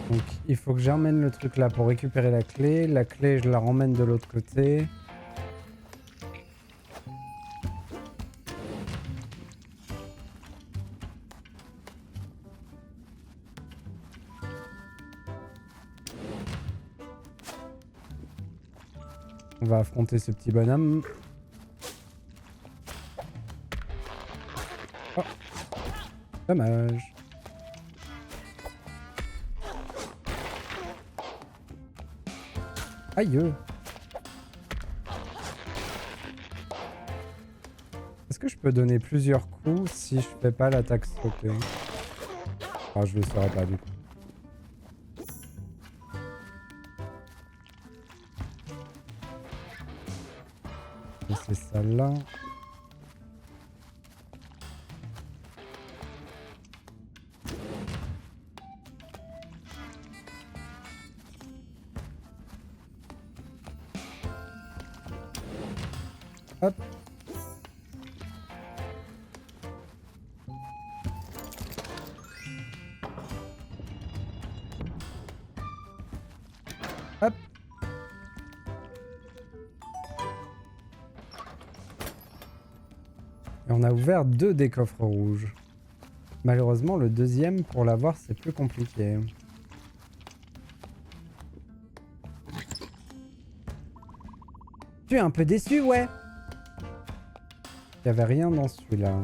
Donc il faut que j'emmène le truc là pour récupérer la clé. La clé, je la ramène de l'autre côté. On va affronter ce petit bonhomme. Oh. Dommage. Aïe. Est-ce que je peux donner plusieurs coups si je fais pas l'attaque sautée? Ah, je le saurais pas du coup. C'est ça là. Hop. Hop. Et on a ouvert 2 des coffres rouges. Malheureusement, le deuxième, pour l'avoir, c'est plus compliqué. Tu es un peu déçu, ouais? Il n'y avait rien dans celui-là.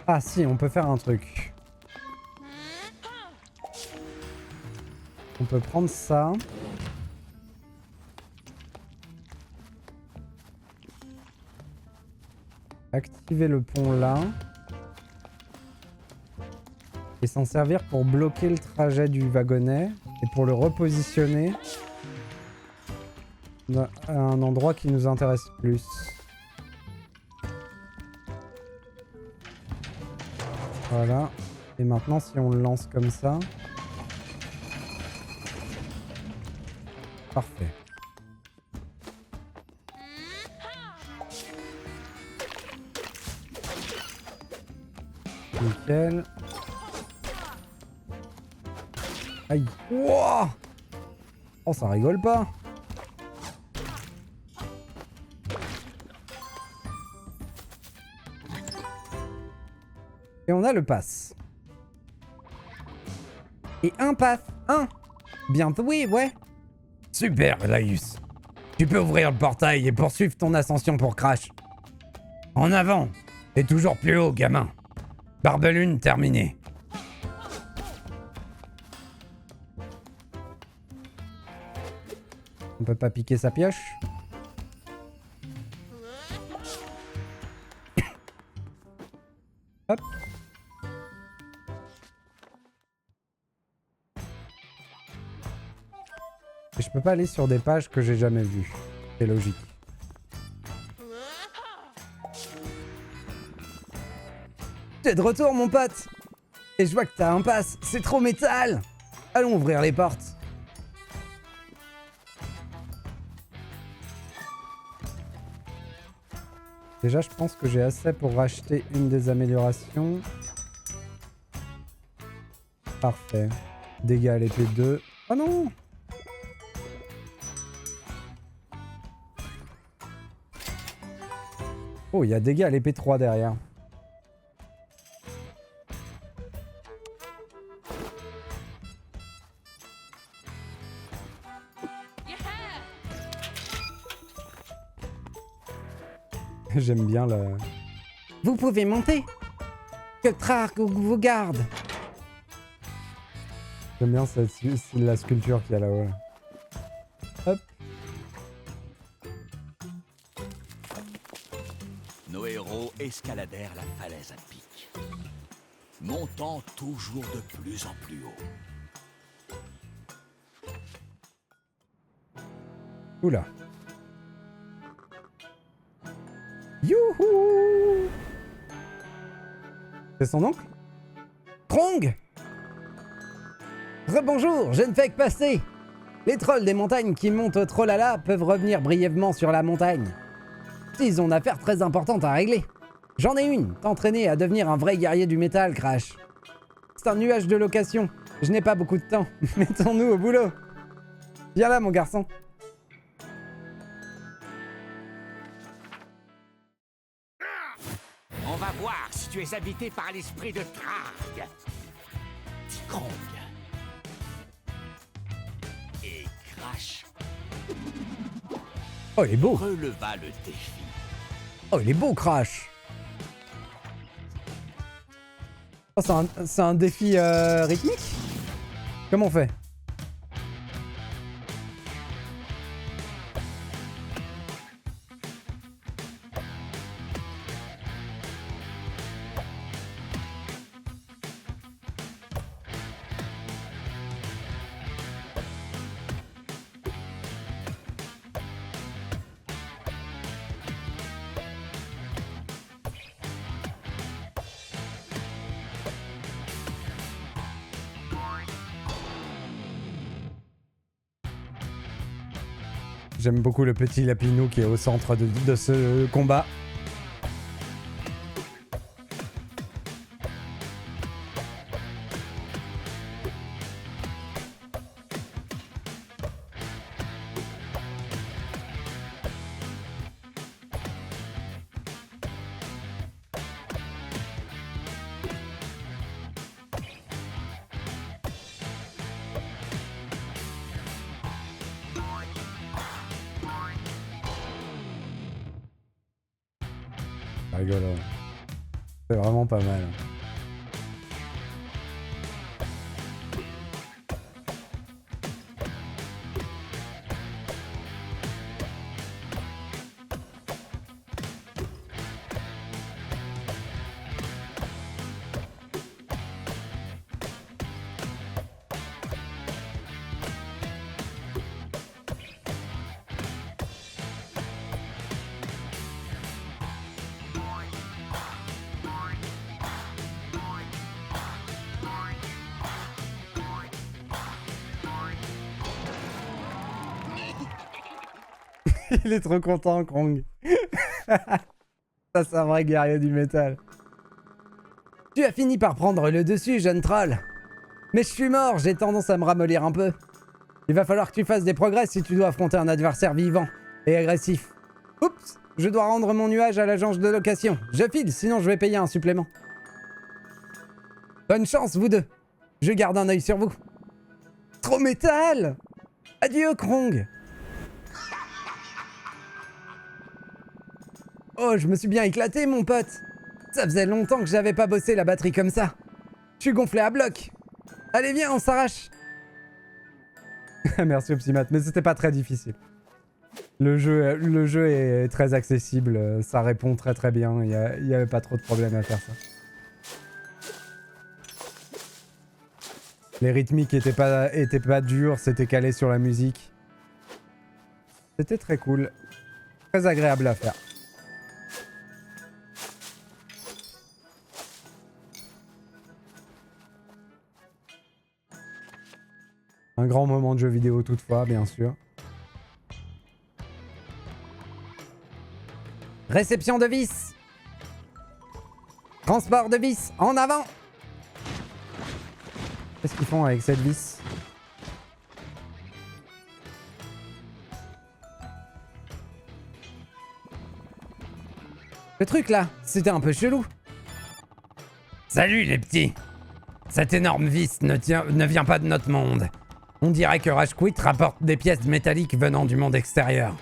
Ah si, on peut faire un truc. On peut prendre ça. Activer le pont là. Et s'en servir pour bloquer le trajet du wagonnet. Et pour le repositionner à un endroit qui nous intéresse plus. Voilà. Et maintenant, si on le lance comme ça... Parfait. Nickel. Aïe. Wouah. Oh, ça rigole pas. Et on a le pass. Et un pass. Un. Bientôt, oui, ouais. Super, Laïus. Tu peux ouvrir le portail et poursuivre ton ascension pour Crash. En avant. Et toujours plus haut, gamin. Barbelune terminée. On peut pas piquer sa pioche? Hop. Et je peux pas aller sur des pages que j'ai jamais vues. C'est logique. T'es de retour, mon pote. Et je vois que t'as un pass. C'est trop métal. Allons ouvrir les portes. Déjà, je pense que j'ai assez pour racheter une des améliorations. Parfait. Dégâts à l'épée 2. Oh non! Oh, il y a dégâts à l'épée 3 derrière. J'aime bien la... Vous pouvez monter. Que Trark vous garde. J'aime bien la sculpture qu'il y a là-haut. Là. Hop. Nos héros escaladèrent la falaise à pic, montant toujours de plus en plus haut. Oula. Youhou! C'est son oncle? Krong! Rebonjour, je ne fais que passer. Les trolls des montagnes qui montent au Trollala peuvent revenir brièvement sur la montagne. Ils ont une affaire très importante à régler. J'en ai une, t'entraîner à devenir un vrai guerrier du métal, Crash. C'est un nuage de location. Je n'ai pas beaucoup de temps. Mettons-nous au boulot. Viens là, mon garçon. On va voir si tu es habité par l'esprit de Trark. Tikrong. Et Crash Oh, il est beau. releva le défi. Oh, il est beau, Crash. Oh, c'est un défi rythmique? Comment on fait? J'aime beaucoup le petit lapinou qui est au centre de ce combat. Rigolo. C'est vraiment pas mal. Il est trop content, Krong. Ça, c'est un vrai guerrier du métal. Tu as fini par prendre le dessus, jeune troll. Mais je suis mort, j'ai tendance à me ramollir un peu. Il va falloir que tu fasses des progrès si tu dois affronter un adversaire vivant et agressif. Oups, je dois rendre mon nuage à l'agence de location. Je file, sinon je vais payer un supplément. Bonne chance, vous deux. Je garde un œil sur vous. Trop métal! Adieu, Krong. Oh, je me suis bien éclaté, mon pote. Ça faisait longtemps que j'avais pas bossé la batterie comme ça. Je suis gonflé à bloc. Allez, viens, on s'arrache. Merci Opsimat, mais c'était pas très difficile. Le jeu est très accessible, ça répond très très bien, il y avait pas trop de problème à faire ça. Les rythmiques étaient pas dures, c'était calé sur la musique. C'était très cool, très agréable à faire. Un grand moment de jeu vidéo toutefois, bien sûr. Réception de vis. Transport de vis, en avant. Qu'est-ce qu'ils font avec cette vis? Le truc là, c'était un peu chelou. Salut les petits. Cette énorme vis ne vient pas de notre monde. On dirait que Rage Quit rapporte des pièces métalliques venant du monde extérieur.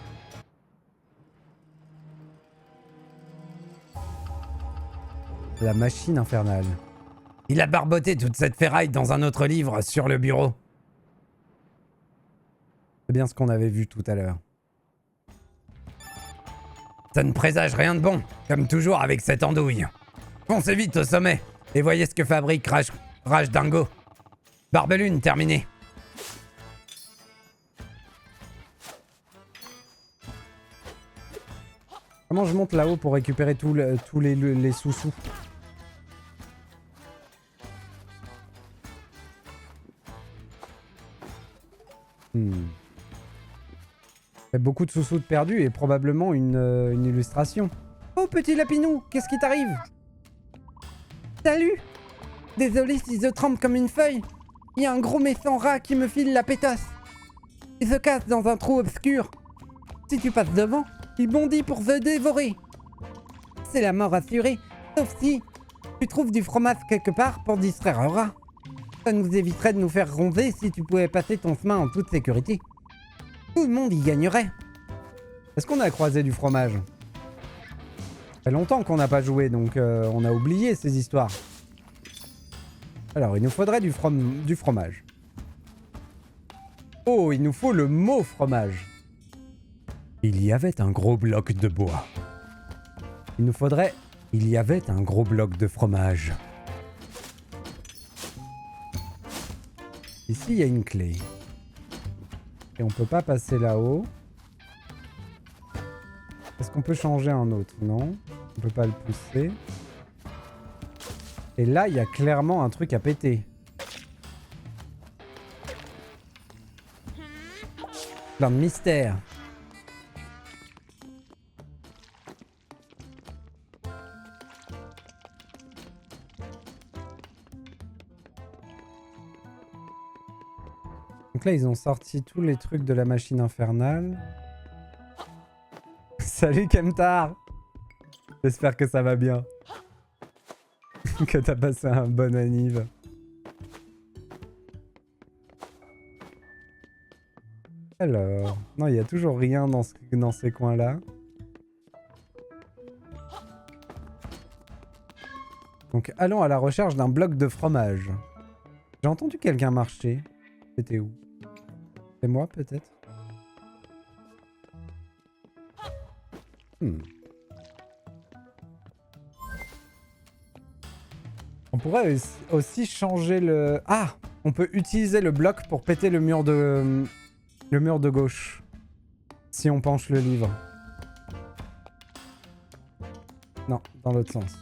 La machine infernale. Il a barboté toute cette ferraille dans un autre livre sur le bureau. C'est bien ce qu'on avait vu tout à l'heure. Ça ne présage rien de bon, comme toujours avec cette andouille. Foncez vite au sommet et voyez ce que fabrique Rage Dingo. Barbelune terminée. Comment je monte là-haut pour récupérer tous les sous-sous? Il y a beaucoup de sous-sous de perdus et probablement une illustration. Oh petit lapinou, qu'est-ce qui t'arrive? Salut! Désolé s'il se trempe comme une feuille. Il y a un gros méchant rat qui me file la pétasse. Il se casse dans un trou obscur. Si tu passes devant, il bondit pour se dévorer. C'est la mort assurée, sauf si tu trouves du fromage quelque part pour distraire un rat. Ça nous éviterait de nous faire ronzer si tu pouvais passer ton chemin en toute sécurité. Tout le monde y gagnerait. Est-ce qu'on a croisé du fromage? Ça fait longtemps qu'on n'a pas joué, donc on a oublié ces histoires. Alors, il nous faudrait du fromage. Oh, il nous faut le mot fromage. Il y avait un gros bloc de bois. Il nous faudrait... Il y avait un gros bloc de fromage. Ici, il y a une clé. Et on peut pas passer là-haut. Est-ce qu'on peut changer un autre? Non. On peut pas le pousser. Et là, il y a clairement un truc à péter. Plein de mystères. Donc là, ils ont sorti tous les trucs de la machine infernale. Salut Kemtar! J'espère que ça va bien. Que t'as passé un bon anniv. Alors... Non, il y a toujours rien dans ces coins-là. Donc allons à la recherche d'un bloc de fromage. J'ai entendu quelqu'un marcher. C'était où? C'est moi peut-être? On pourrait aussi changer le... Ah! On peut utiliser le bloc pour péter le mur de gauche. Si on penche le livre. Non, dans l'autre sens.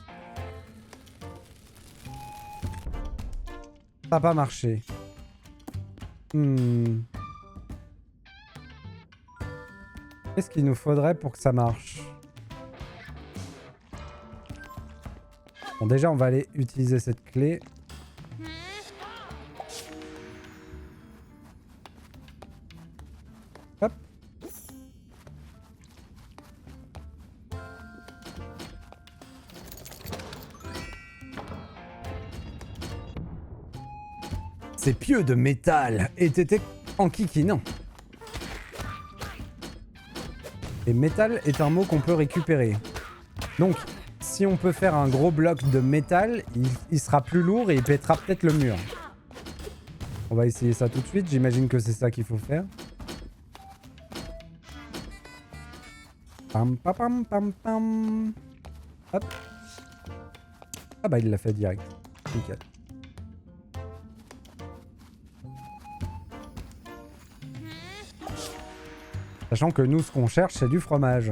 Ça n'a pas marché. Qu'est-ce qu'il nous faudrait pour que ça marche? Bon, déjà, on va aller utiliser cette clé. Hop. Ces pieux de métal étaient enquiquinants. Et métal est un mot qu'on peut récupérer. Donc, si on peut faire un gros bloc de métal, il sera plus lourd et il pètera peut-être le mur. On va essayer ça tout de suite. J'imagine que c'est ça qu'il faut faire. Pam, pam, pam, pam, pam. Hop. Ah bah il l'a fait direct. Nickel. Sachant que nous, ce qu'on cherche, c'est du fromage.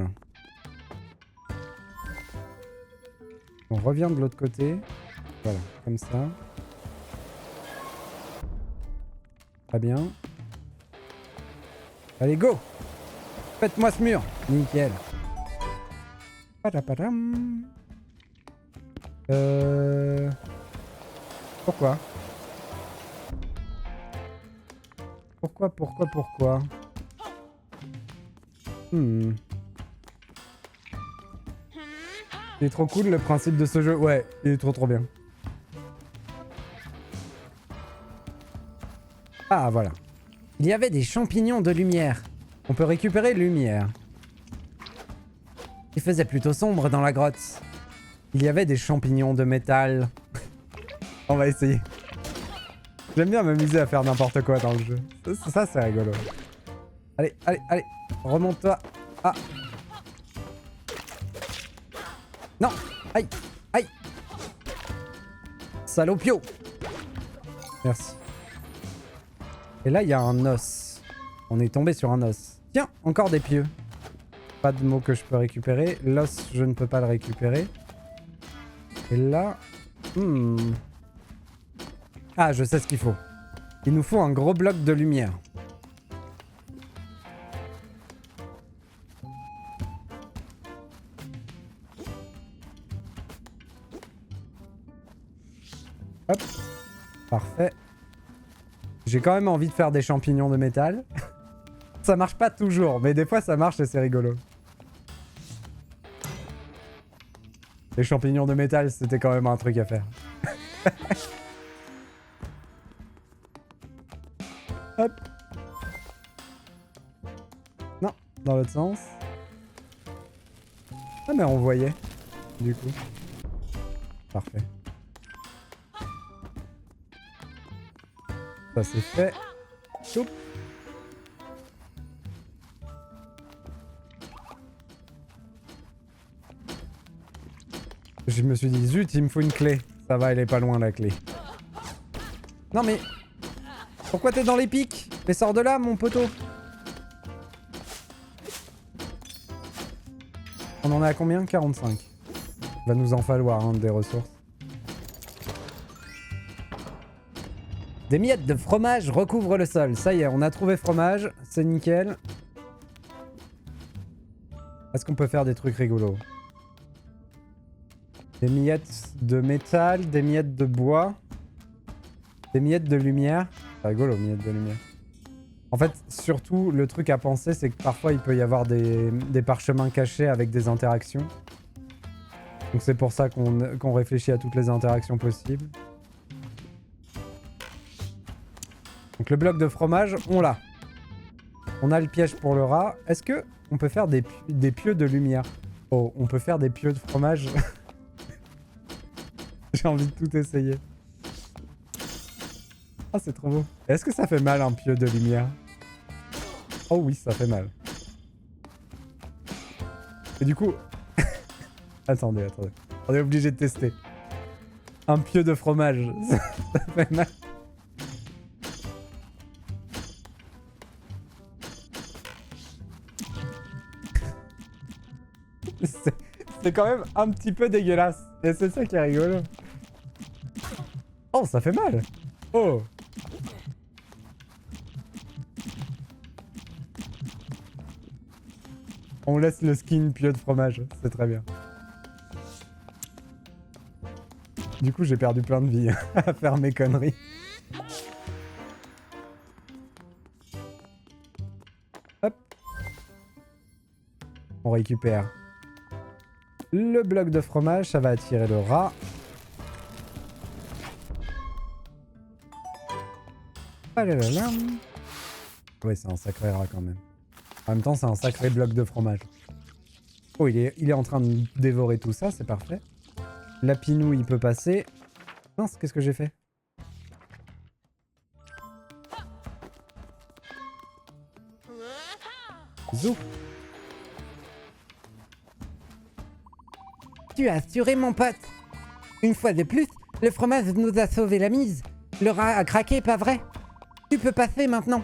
On revient de l'autre côté. Voilà, comme ça. Très bien. Allez, go! Faites-moi ce mur! Nickel. Patapadam. Pourquoi? Pourquoi? Il est trop cool le principe de ce jeu. Ouais, il est trop bien. Ah, voilà. Il y avait des champignons de lumière. On peut récupérer lumière. Il faisait plutôt sombre dans la grotte. Il y avait des champignons de métal. On va essayer. J'aime bien m'amuser à faire n'importe quoi dans le jeu. Ça c'est rigolo. Allez. Remonte-toi. Ah. Non. Aïe. Salopio. Merci. Et là, il y a un os. On est tombé sur un os. Tiens, encore des pieux. Pas de mots que je peux récupérer. L'os, je ne peux pas le récupérer. Et là... Ah, je sais ce qu'il faut. Il nous faut un gros bloc de lumière. Hop. Parfait. J'ai quand même envie de faire des champignons de métal. Ça marche pas toujours, mais des fois ça marche et c'est rigolo. Les champignons de métal, c'était quand même un truc à faire. Hop. Non, dans l'autre sens. Ah mais on voyait, du coup. Parfait. Ça c'est fait. Choup. Je me suis dit, zut, il me faut une clé. Ça va, elle est pas loin la clé. Non mais... Pourquoi t'es dans les pics? Mais sors de là, mon poteau. On en est à combien? 45. Va nous en falloir, hein, des ressources. Des miettes de fromage recouvrent le sol. Ça y est, on a trouvé fromage. C'est nickel. Est-ce qu'on peut faire des trucs rigolos? Des miettes de métal, des miettes de bois, des miettes de lumière. C'est rigolo, miettes de lumière. En fait, surtout, le truc à penser, c'est que parfois, il peut y avoir des parchemins cachés avec des interactions. Donc c'est pour ça qu'on réfléchit à toutes les interactions possibles. Donc le bloc de fromage, on l'a. On a le piège pour le rat. Est-ce que on peut faire des pieux de lumière? Oh, on peut faire des pieux de fromage. J'ai envie de tout essayer. Ah, c'est trop beau. Est-ce que ça fait mal un pieu de lumière? Oh oui, ça fait mal. Et du coup... attendez. On est obligé de tester. Un pieu de fromage, ça fait mal. C'est quand même un petit peu dégueulasse. Et c'est ça qui est rigolo. Oh, ça fait mal. Oh. On laisse le skin pieux de fromage, c'est très bien. Du coup, j'ai perdu plein de vie à faire mes conneries. Hop. On récupère le bloc de fromage, ça va attirer le rat. Ah là là là. Ouais, c'est un sacré rat quand même. En même temps, c'est un sacré bloc de fromage. Oh, il est en train de dévorer tout ça, c'est parfait. Lapinou, il peut passer. Mince, qu'est-ce que j'ai fait? Zou. Tu as assuré, mon pote. Une fois de plus, le fromage nous a sauvé la mise. Le rat a craqué, pas vrai? Tu peux passer maintenant.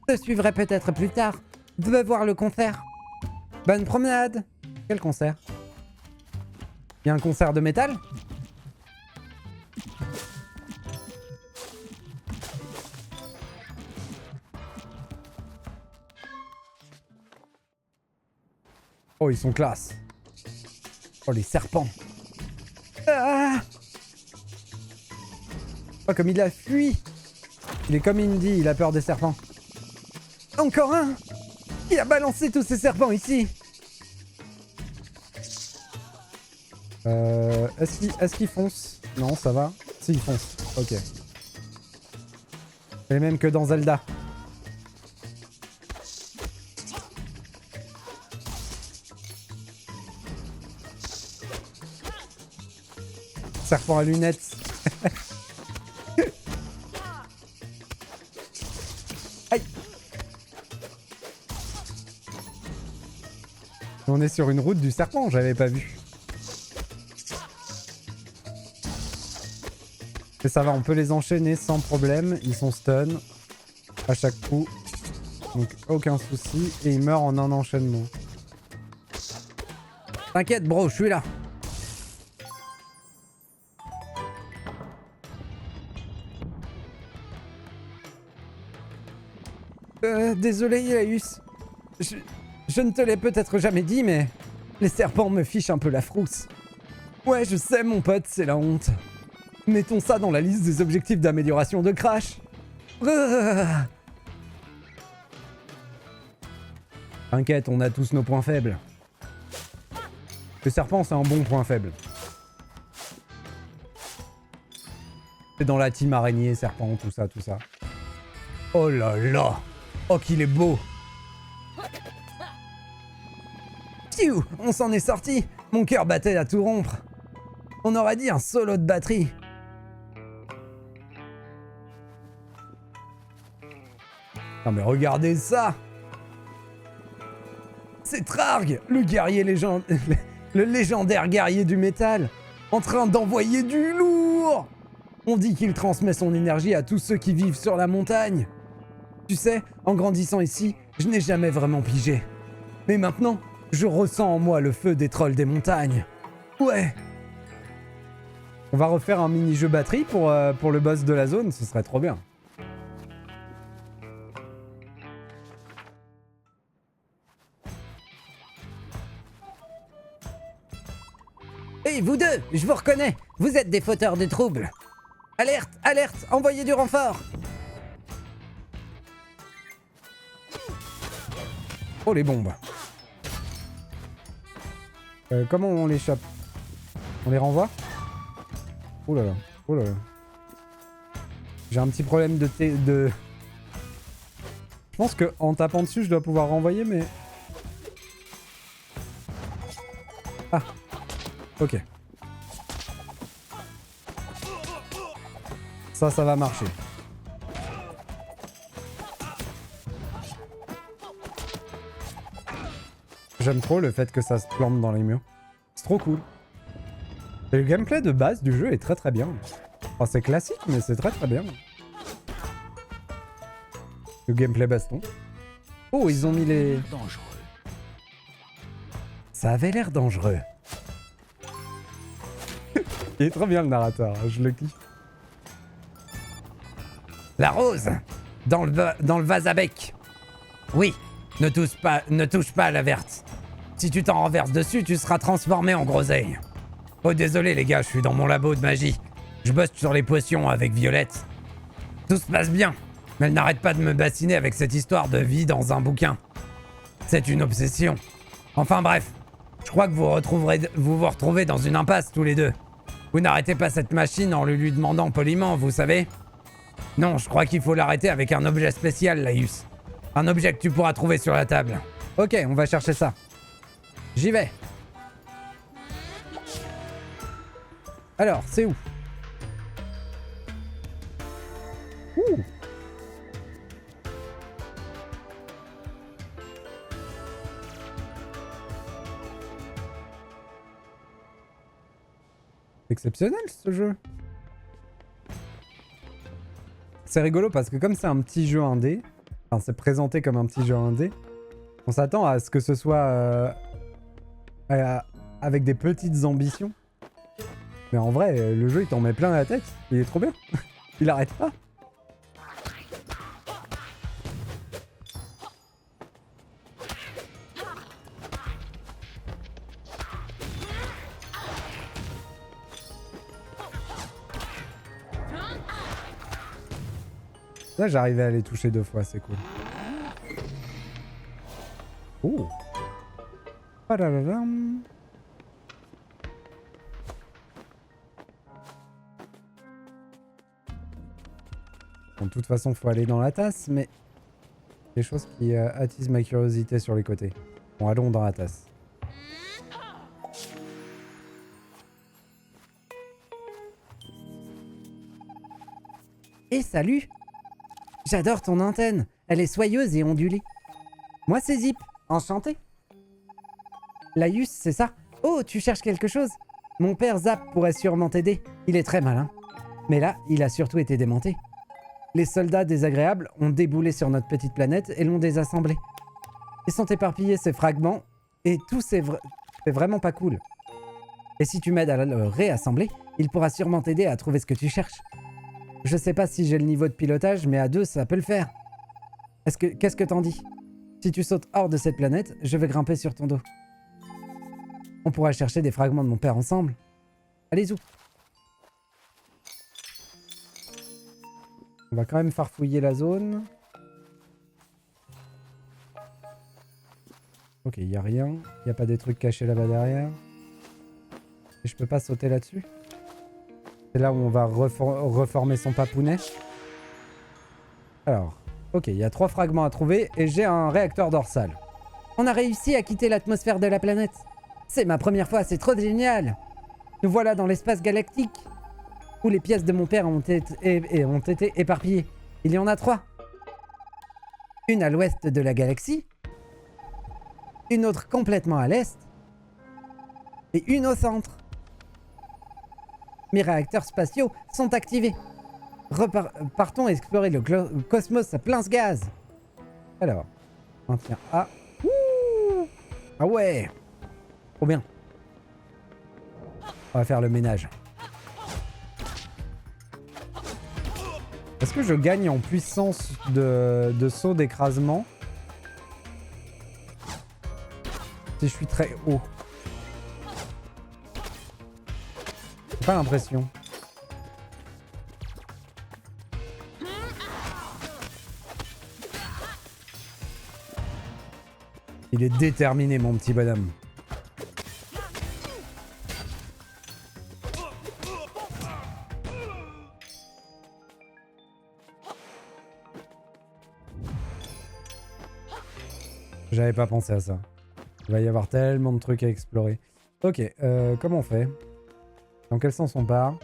Je te suivrai peut-être plus tard. Je veux voir le concert. Bonne promenade. Quel concert? Il y a un concert de métal? Oh, ils sont classe. Oh, les serpents. Ah! Oh, comme il a fui. Il est comme Indy, il a peur des serpents. Encore un! Qui a balancé tous ces serpents ici? Est-ce qu'il fonce? Non, ça va. Si, il fonce. Ok. Les mêmes que dans Zelda. Serpent à lunettes. Aïe. On est sur une route du serpent, j'avais pas vu. Mais ça va, on peut les enchaîner sans problème. Ils sont stun à chaque coup. Donc aucun souci. Et ils meurent en un enchaînement. T'inquiète bro, je suis là. Désolé Ilaïus. Je ne te l'ai peut-être jamais dit, mais les serpents me fichent un peu la frousse. Ouais, je sais mon pote, c'est la honte. Mettons ça dans la liste des objectifs d'amélioration de Crash. T'inquiète, on a tous nos points faibles. Le serpent, c'est un bon point faible. C'est dans la team araignée, serpent, tout ça, tout ça. Oh là là! Oh qu'il est beau! Piou! On s'en est sorti! Mon cœur battait à tout rompre. On aurait dit un solo de batterie. Non mais regardez ça! C'est Trarg, le guerrier le légendaire guerrier du métal, en train d'envoyer du lourd! On dit qu'il transmet son énergie à tous ceux qui vivent sur la montagne. Tu sais, en grandissant ici, je n'ai jamais vraiment pigé. Mais maintenant, je ressens en moi le feu des trolls des montagnes. Ouais! On va refaire un mini-jeu batterie pour le boss de la zone, ce serait trop bien. Hey, vous deux, je vous reconnais. Vous êtes des fauteurs de troubles. Alerte, alerte, envoyez du renfort. Oh, les bombes. Comment on les chope? On les renvoie? Oh là là, oh là là. J'ai un petit problème de... Je pense qu'en tapant dessus, je dois pouvoir renvoyer, mais... Ah. Ok. Ça va marcher. J'aime trop le fait que ça se plante dans les murs. C'est trop cool. Et le gameplay de base du jeu est très très bien. Enfin, c'est classique, mais c'est très très bien. Le gameplay baston. Oh, ils ont mis les... Dangereux. Ça avait l'air dangereux. Il est trop bien le narrateur, je le kiffe. La rose dans le vase à bec. Oui, Ne touche pas à la verte. Si tu t'en renverses dessus, tu seras transformé en groseille. Oh désolé les gars, je suis dans mon labo de magie. Je bosse sur les potions avec Violette. Tout se passe bien, mais elle n'arrête pas de me bassiner avec cette histoire de vie dans un bouquin. C'est une obsession. Enfin bref, je crois que vous vous retrouvez dans une impasse tous les deux. Vous n'arrêtez pas cette machine en lui demandant poliment, vous savez? Non, je crois qu'il faut l'arrêter avec un objet spécial, Laïus. Un objet que tu pourras trouver sur la table. Ok, on va chercher ça. J'y vais. Alors, c'est où? Ouh. Exceptionnel ce jeu. C'est rigolo parce que comme c'est un petit jeu indé, enfin c'est présenté comme un petit jeu indé, on s'attend à ce que ce soit avec des petites ambitions. Mais en vrai, le jeu il t'en met plein la tête, il est trop bien. Il arrête pas. Là, j'arrivais à les toucher 2 fois, c'est cool. Oh. Padadadam. Bon, de toute façon, faut aller dans la tasse, mais des choses qui attisent ma curiosité sur les côtés. Bon, allons dans la tasse. Et salut! J'adore ton antenne. Elle est soyeuse et ondulée. Moi, c'est Zip. Enchanté. Laïus, c'est ça? Oh, tu cherches quelque chose? Mon père Zap pourrait sûrement t'aider. Il est très malin. Mais là, il a surtout été démonté. Les soldats désagréables ont déboulé sur notre petite planète et l'ont désassemblé. Ils sont éparpillés ces fragments et tout c'est vraiment pas cool. Et si tu m'aides à le réassembler, il pourra sûrement t'aider à trouver ce que tu cherches. Je sais pas si j'ai le niveau de pilotage, mais à 2, ça peut le faire. Qu'est-ce que t'en dis? Si tu sautes hors de cette planète, je vais grimper sur ton dos. On pourra chercher des fragments de mon père ensemble. Allez-y. On va quand même farfouiller la zone. Ok, il n'y a rien. Il n'y a pas des trucs cachés là-bas derrière. Et je peux pas sauter là-dessus? C'est là où on va reformer son papounet. Alors, ok, il y a 3 fragments à trouver et j'ai un réacteur dorsal. On a réussi à quitter l'atmosphère de la planète. C'est ma première fois, c'est trop génial. Nous voilà dans l'espace galactique, où les pièces de mon père ont été éparpillées. Il y en a 3. Une à l'ouest de la galaxie, une autre complètement à l'est, et une au centre. Mes réacteurs spatiaux sont activés. Partons explorer le cosmos à plein gaz. Alors, maintien A. Ouh, ah ouais, trop bien. On va faire le ménage. Est-ce que je gagne en puissance de saut d'écrasement si je suis très haut? J'ai pas l'impression. Il est déterminé, mon petit bonhomme. J'avais pas pensé à ça. Il va y avoir tellement de trucs à explorer. Ok, comment on fait? Dans quel sens on part?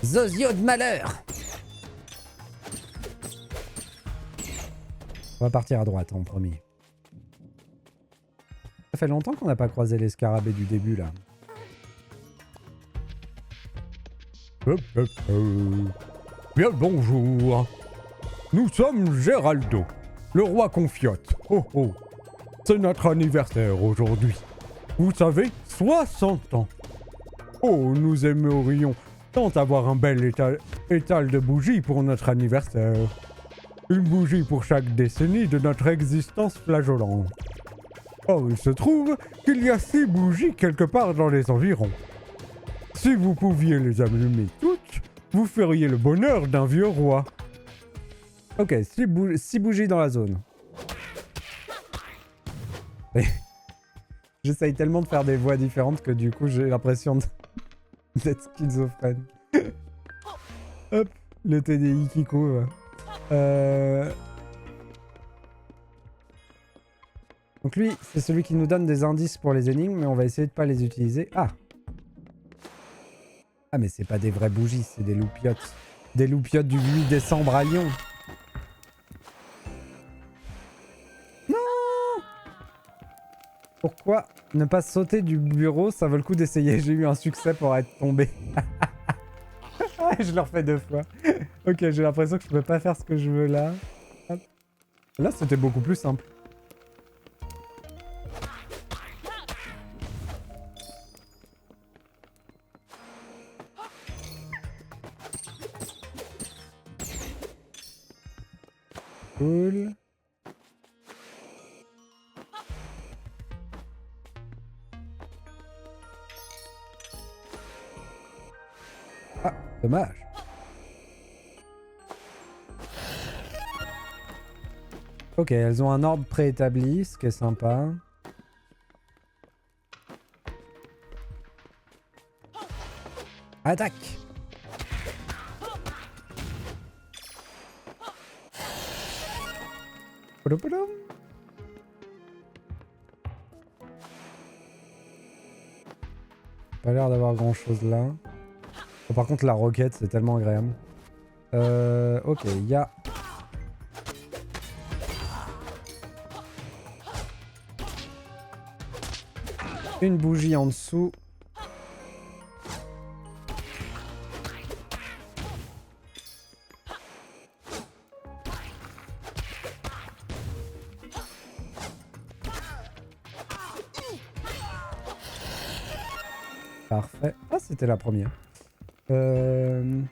Zozio de malheur! On va partir à droite en premier. Ça fait longtemps qu'on n'a pas croisé les scarabées du début là. Bien bonjour. Nous sommes Géraldo, le roi Confiote. Oh oh. C'est notre anniversaire aujourd'hui. Vous savez, 60 ans. Oh, nous aimerions tant avoir un bel étal de bougies pour notre anniversaire. Une bougie pour chaque décennie de notre existence flageolante. Or, il se trouve qu'il y a 6 bougies quelque part dans les environs. Si vous pouviez les allumer toutes, vous feriez le bonheur d'un vieux roi. Ok, 6 bougies dans la zone. J'essaye tellement de faire des voix différentes que du coup j'ai l'impression d'être schizophrène. Hop, le TDI qui court. Donc lui, c'est celui qui nous donne des indices pour les énigmes, mais on va essayer de pas les utiliser. Ah! Ah mais c'est pas des vraies bougies, c'est des loupiottes. Des loupiottes du 8 décembre à Lyon. Non! Pourquoi ne pas sauter du bureau? Ça vaut le coup d'essayer. J'ai eu un succès pour être tombé. Je le refais 2 fois. Ok, j'ai l'impression que je peux pas faire ce que je veux là. Hop. Là, c'était beaucoup plus simple. Cool. Ah, dommage. Ok, elles ont un ordre préétabli, ce qui est sympa. Attaque! Poudoum. Pas l'air d'avoir grand chose là. Oh, par contre la roquette c'est tellement agréable. Ok, il y a... une bougie en dessous. Parfait. Ah, c'était la première. Je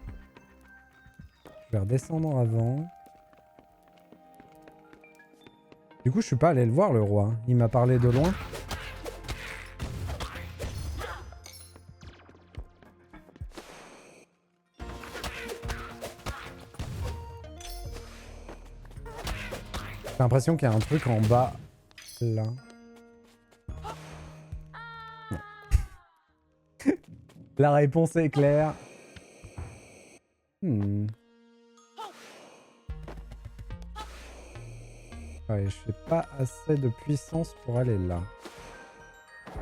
vais redescendre avant. Du coup, je suis pas allé le voir, le roi. Il m'a parlé de loin. J'ai l'impression qu'il y a un truc en bas, là. Non. La réponse est claire. Ouais, je fais pas assez de puissance pour aller là.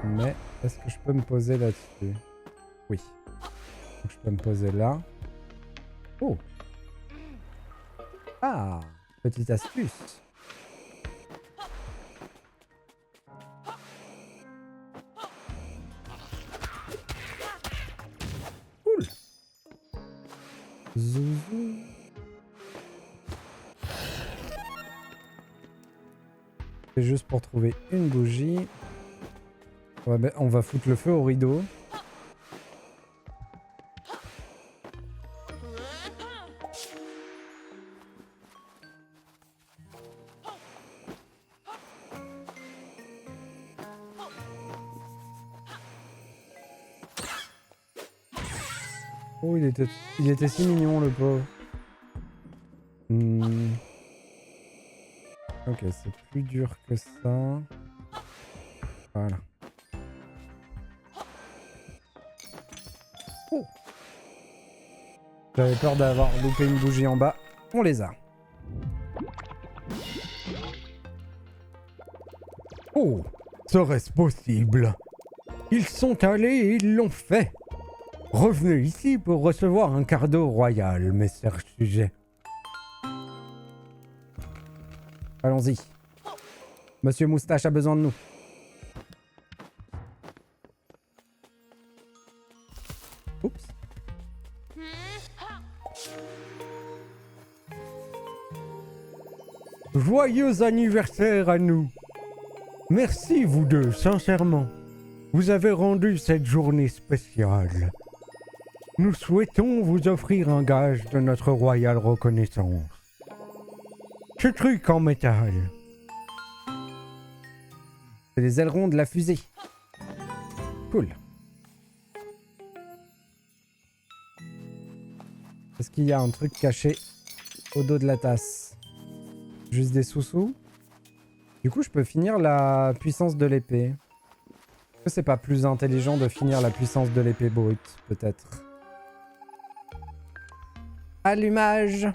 Mais est-ce que je peux me poser là-dessus? Oui. Donc je peux me poser là. Oh! Ah! Petite astuce. Cool! Zouzou. C'est juste pour trouver une bougie. On va foutre le feu au rideau. Oh, il était si mignon le pauvre. Ok, c'est plus dur que ça. Voilà. Oh. J'avais peur d'avoir loupé une bougie en bas. On les a. Oh, serait-ce possible? Ils sont allés et ils l'ont fait. Revenez ici pour recevoir un cadeau royal, mes chers sujets. Allons-y. Monsieur Moustache a besoin de nous. Oups. Joyeux anniversaire à nous. Merci vous deux, sincèrement. Vous avez rendu cette journée spéciale. Nous souhaitons vous offrir un gage de notre royale reconnaissance. Ce truc en métal. C'est les ailerons de la fusée. Cool. Est-ce qu'il y a un truc caché au dos de la tasse? Juste des sous-sous. Du coup, je peux finir la puissance de l'épée. Est-ce que c'est pas plus intelligent de finir la puissance de l'épée brute, peut-être? Allumage.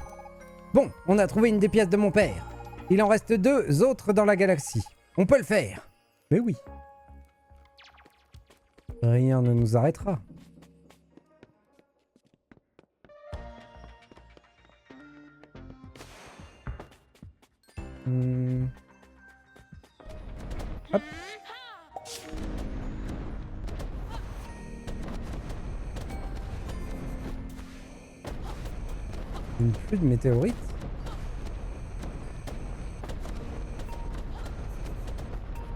Bon, on a trouvé une des pièces de mon père. Il en reste 2 autres dans la galaxie. On peut le faire. Mais oui. Rien ne nous arrêtera. Hop. Une pluie de météorites.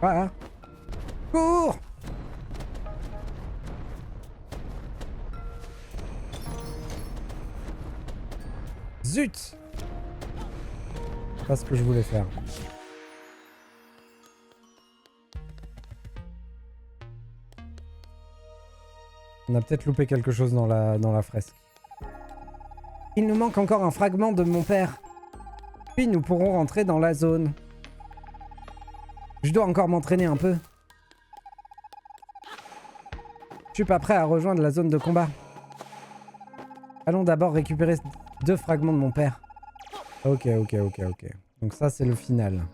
Ah. Cours! Zut! C'est pas ce que je voulais faire. On a peut-être loupé quelque chose dans la fresque. Il nous manque encore un fragment de mon père. Puis nous pourrons rentrer dans la zone. Je dois encore m'entraîner un peu. Je suis pas prêt à rejoindre la zone de combat. Allons d'abord récupérer 2 fragments de mon père. Ok. Donc ça, c'est le final.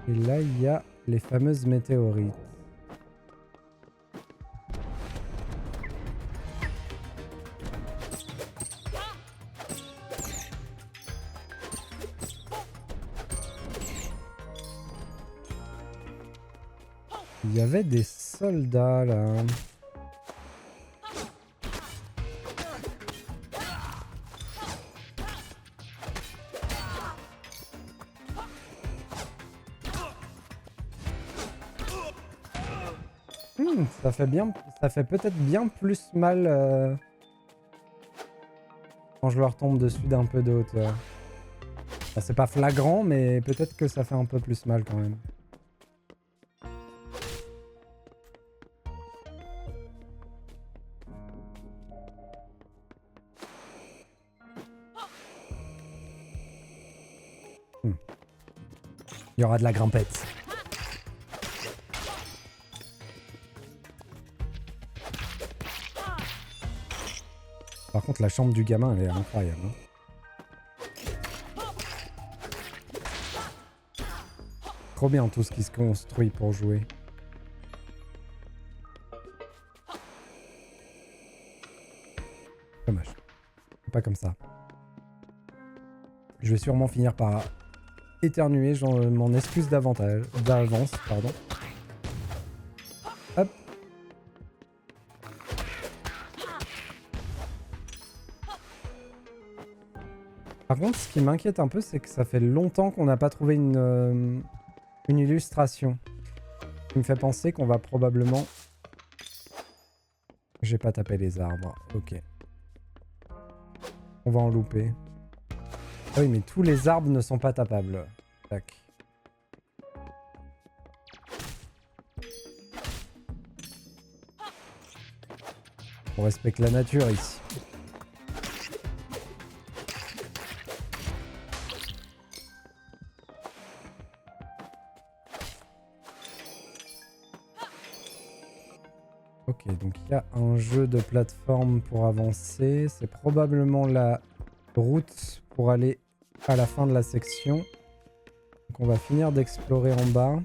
Et là, il y a les fameuses météorites. Il y avait des soldats là. Ça fait peut-être bien plus mal quand je leur tombe dessus d'un peu de hauteur. Enfin, c'est pas flagrant, mais peut-être que ça fait un peu plus mal quand même. Il y aura de la grimpette. Par contre, la chambre du gamin, elle est incroyable. Hein. Trop bien tout ce qui se construit pour jouer. Dommage. Pas comme ça. Je vais sûrement finir par éternuer, j'en m'en excuse d'avance, pardon. Hop. Par contre, ce qui m'inquiète un peu, c'est que ça fait longtemps qu'on n'a pas trouvé une illustration. Ce qui me fait penser qu'on va probablement... J'ai pas tapé les arbres, ok. On va en louper. Ah oui, mais tous les arbres ne sont pas tapables. Tac. On respecte la nature ici. Ok, donc il y a un jeu de plateforme pour avancer. C'est probablement la route pour aller à la fin de la section. Donc on va finir d'explorer en bas.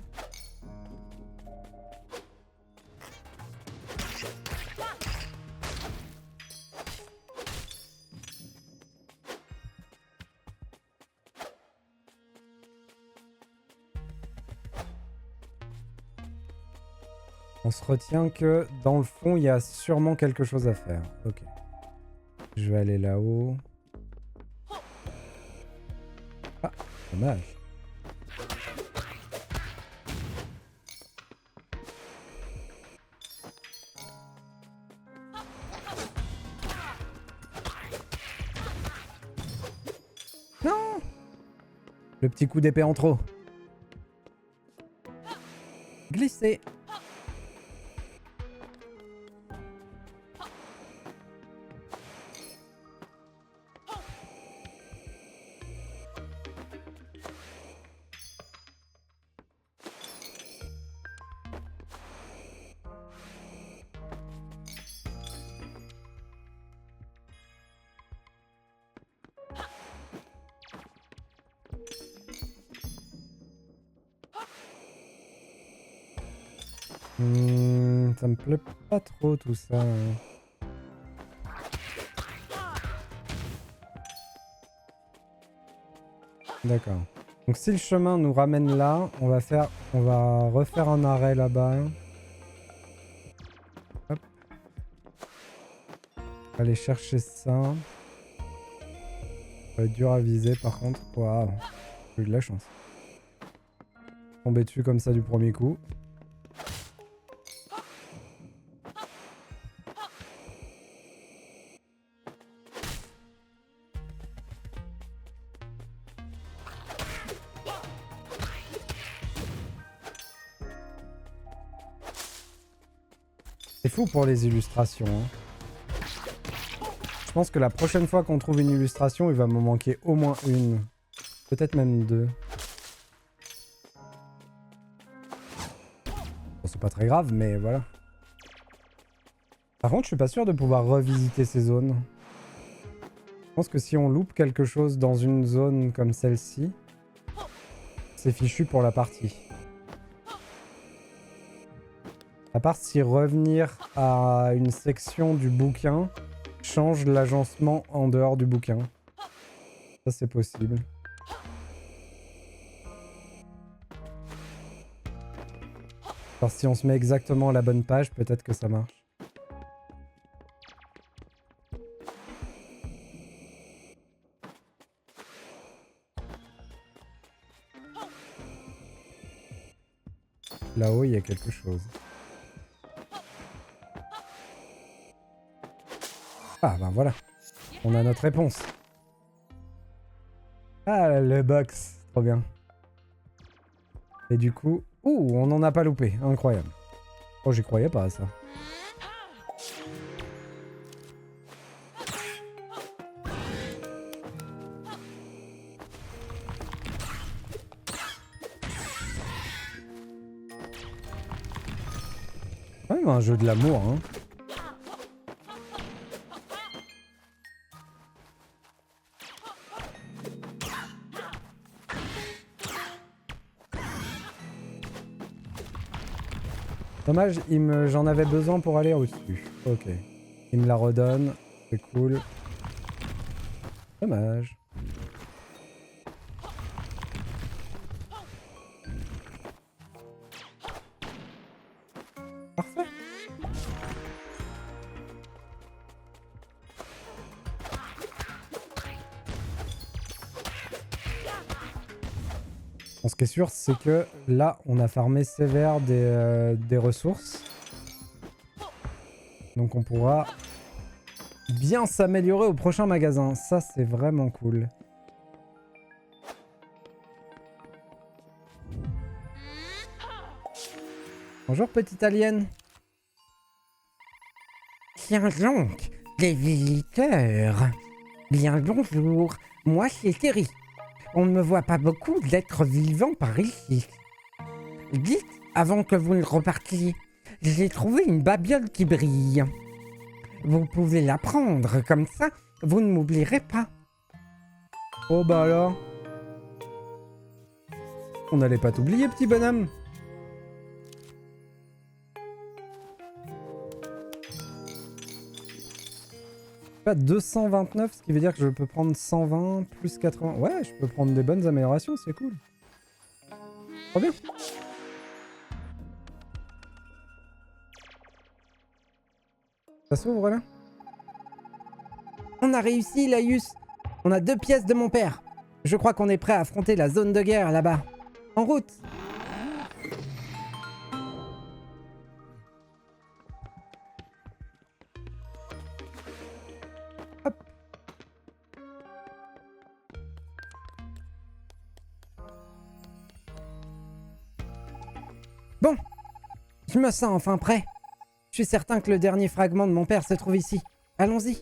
On se retient que dans le fond, il y a sûrement quelque chose à faire. Ok. Je vais aller là-haut. Ah, dommage. Non! Le petit coup d'épée en trop. Glisser. Ça me plaît pas trop tout ça. D'accord. Donc si le chemin nous ramène là, on va refaire un arrêt là-bas. Hop. Aller chercher ça. Ça va être dur à viser par contre. Waouh. J'ai eu de la chance. Tomber dessus comme ça du premier coup. C'est fou pour les illustrations. Hein. Je pense que la prochaine fois qu'on trouve une illustration, il va me manquer au moins une. Peut-être même deux. Bon, c'est pas très grave, mais voilà. Par contre, je suis pas sûr de pouvoir revisiter ces zones. Je pense que si on loupe quelque chose dans une zone comme celle-ci, c'est fichu pour la partie. À part si revenir à une section du bouquin change l'agencement en dehors du bouquin. Ça, c'est possible. Alors si on se met exactement à la bonne page, peut-être que ça marche. Là-haut, il y a quelque chose. Ah, ben voilà. On a notre réponse. Ah, le box. Trop bien. Et du coup... Ouh, on n'en a pas loupé. Incroyable. Oh, j'y croyais pas à ça. Quand même un jeu de l'amour, hein. Dommage, j'en avais besoin pour aller au-dessus. Ok. Il me la redonne. C'est cool. Dommage. Parfait. Bon, ce qui est sûr, c'est que là, on a farmé sévère des ressources. Donc on pourra bien s'améliorer au prochain magasin. Ça, c'est vraiment cool. Bonjour, petite alien. Tiens donc, les visiteurs. Bien bonjour, moi c'est Terry. On ne me voit pas beaucoup d'êtres vivants par ici. Dites, avant que vous ne repartiez, j'ai trouvé une babiole qui brille. Vous pouvez la prendre, comme ça, vous ne m'oublierez pas. Oh bah alors. On n'allait pas t'oublier, petit bonhomme. Pas 229, ce qui veut dire que je peux prendre 120 plus 80. Ouais, je peux prendre des bonnes améliorations, c'est cool. Trop bien. Ça s'ouvre là? On a réussi, Laïus. On a 2 pièces de mon père. Je crois qu'on est prêt à affronter la zone de guerre là-bas. En route. Je me sens enfin prêt. Je suis certain que le dernier fragment de mon père se trouve ici. Allons-y.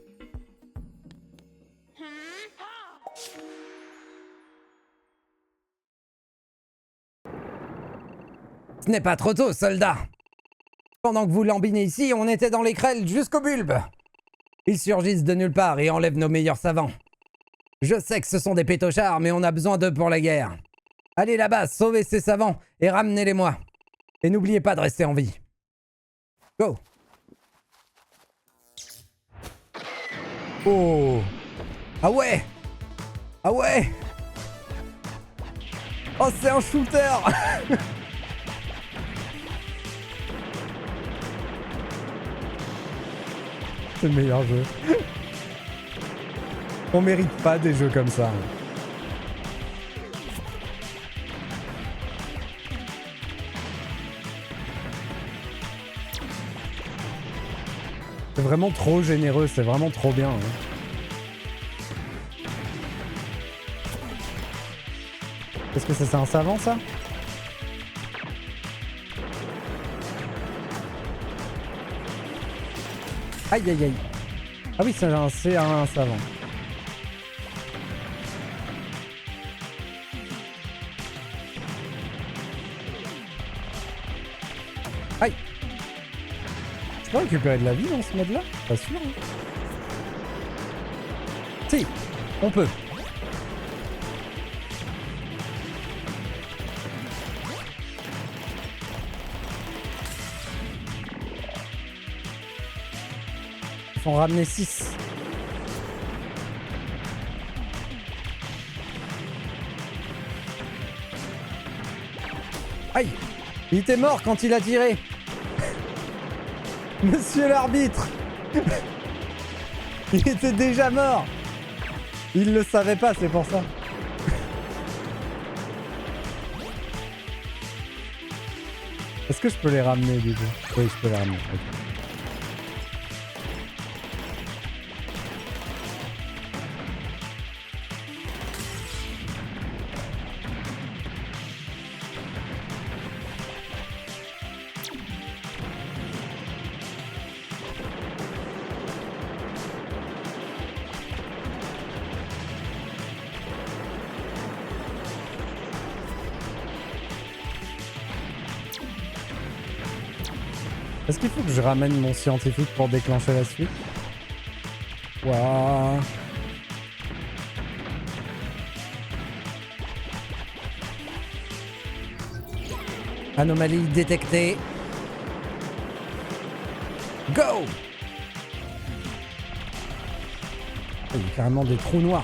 Ce n'est pas trop tôt, soldat. Pendant que vous lambinez ici, on était dans les crêles jusqu'au bulbe. Ils surgissent de nulle part et enlèvent nos meilleurs savants. Je sais que ce sont des pétochards, mais on a besoin d'eux pour la guerre. Allez là-bas, sauvez ces savants et ramenez-les-moi. Et n'oubliez pas de rester en vie. Go. Oh. Ah ouais. Ah ouais. Oh, c'est un shooter. C'est le meilleur jeu. On mérite pas des jeux comme ça. C'est vraiment trop généreux, c'est vraiment trop bien. Est-ce que ça c'est un savant ça? Aïe aïe aïe. Ah oui, c'est un savant. Aïe. Je peux récupérer de la vie dans ce mode là? Pas sûr. Hein. Si, on peut. Ils font ramener 6. Aïe! Il était mort quand il a tiré! Monsieur l'arbitre! Il était déjà mort! Il le savait pas, c'est pour ça. Est-ce que je peux les ramener du coup? Oui, je peux les ramener. Okay. Est-ce qu'il faut que je ramène mon scientifique pour déclencher la suite? Waouh. Anomalie détectée. Go! Il y a carrément des trous noirs.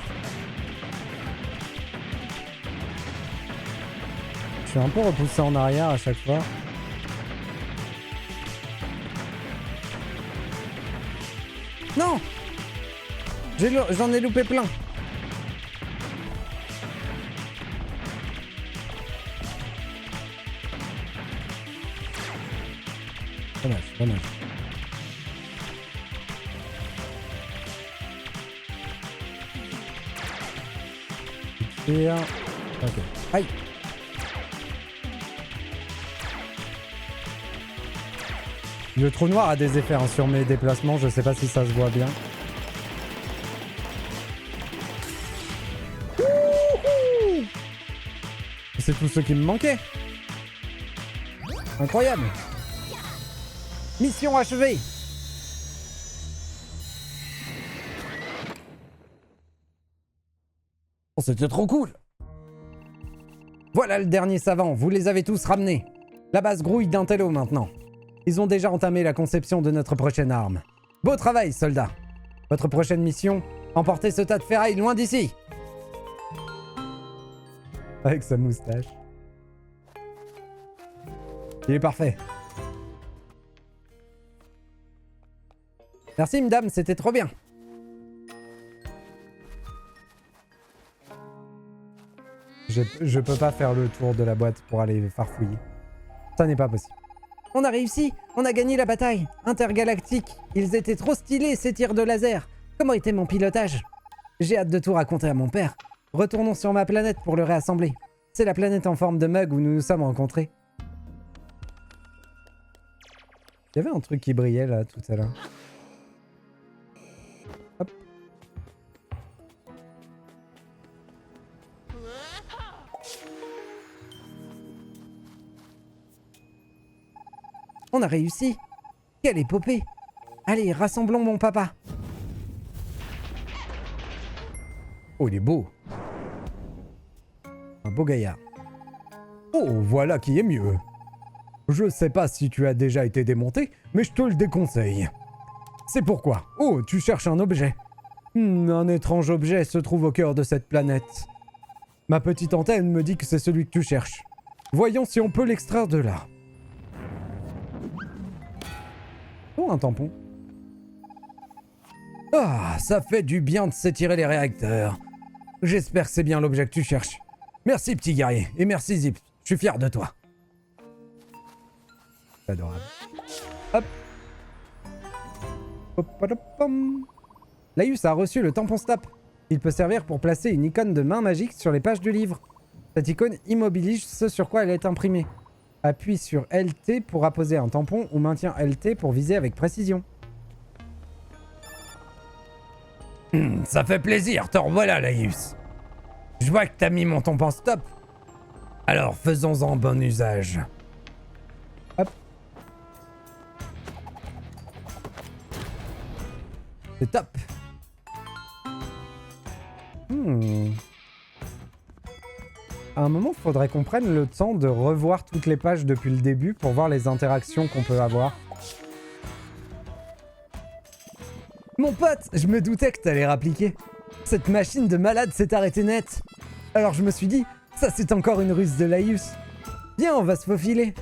Je suis un peu repoussé en arrière à chaque fois. Non! J'en ai loupé plein. Dommage, dommage. Tire. Ok. Aïe! Le trou noir a des effets hein, sur mes déplacements, je sais pas si ça se voit bien. C'est tout ce qui me manquait. Incroyable. Mission achevée. Oh, c'était trop cool. Voilà le dernier savant, vous les avez tous ramenés. La base grouille d'intello maintenant. Ils ont déjà entamé la conception de notre prochaine arme. Beau travail, soldats. Votre prochaine mission, emporter ce tas de ferraille loin d'ici. Avec sa moustache. Il est parfait. Merci, madame, c'était trop bien. Je peux pas faire le tour de la boîte pour aller farfouiller. Ça n'est pas possible. On a réussi, on a gagné la bataille intergalactique. Ils étaient trop stylés ces tirs de laser. Comment était mon pilotage? J'ai hâte de tout raconter à mon père. Retournons sur ma planète pour le réassembler. C'est la planète en forme de mug où nous nous sommes rencontrés. Il y avait un truc qui brillait là tout à l'heure. Hop. On a réussi. Quelle épopée. Allez, rassemblons mon papa. Oh, il est beau. Un beau gaillard. Oh, voilà qui est mieux. Je sais pas si tu as déjà été démonté, mais je te le déconseille. C'est pourquoi. Oh, tu cherches un objet. Un étrange objet se trouve au cœur de cette planète. Ma petite antenne me dit que c'est celui que tu cherches. Voyons si on peut l'extraire de là. Oh, un tampon. Ah, ça fait du bien de s'étirer les réacteurs. J'espère que c'est bien l'objet que tu cherches. Merci, petit guerrier, et merci, Zip. Je suis fier de toi. C'est adorable. Hop. Hop-hop-hop-hom. Laïus a reçu le tampon Stop. Il peut servir pour placer une icône de main magique sur les pages du livre. Cette icône immobilise ce sur quoi elle est imprimée. Appuie sur LT pour apposer un tampon ou maintient LT pour viser avec précision. Ça fait plaisir, te revoilà, Laïus. Je vois que t'as mis mon tampon Stop. Alors faisons-en bon usage. Hop. C'est top. À un moment, il faudrait qu'on prenne le temps de revoir toutes les pages depuis le début pour voir les interactions qu'on peut avoir. Mon pote, je me doutais que t'allais rappliquer. Cette machine de malade s'est arrêtée net. Alors je me suis dit, ça c'est encore une ruse de Laïus. Viens, on va se faufiler.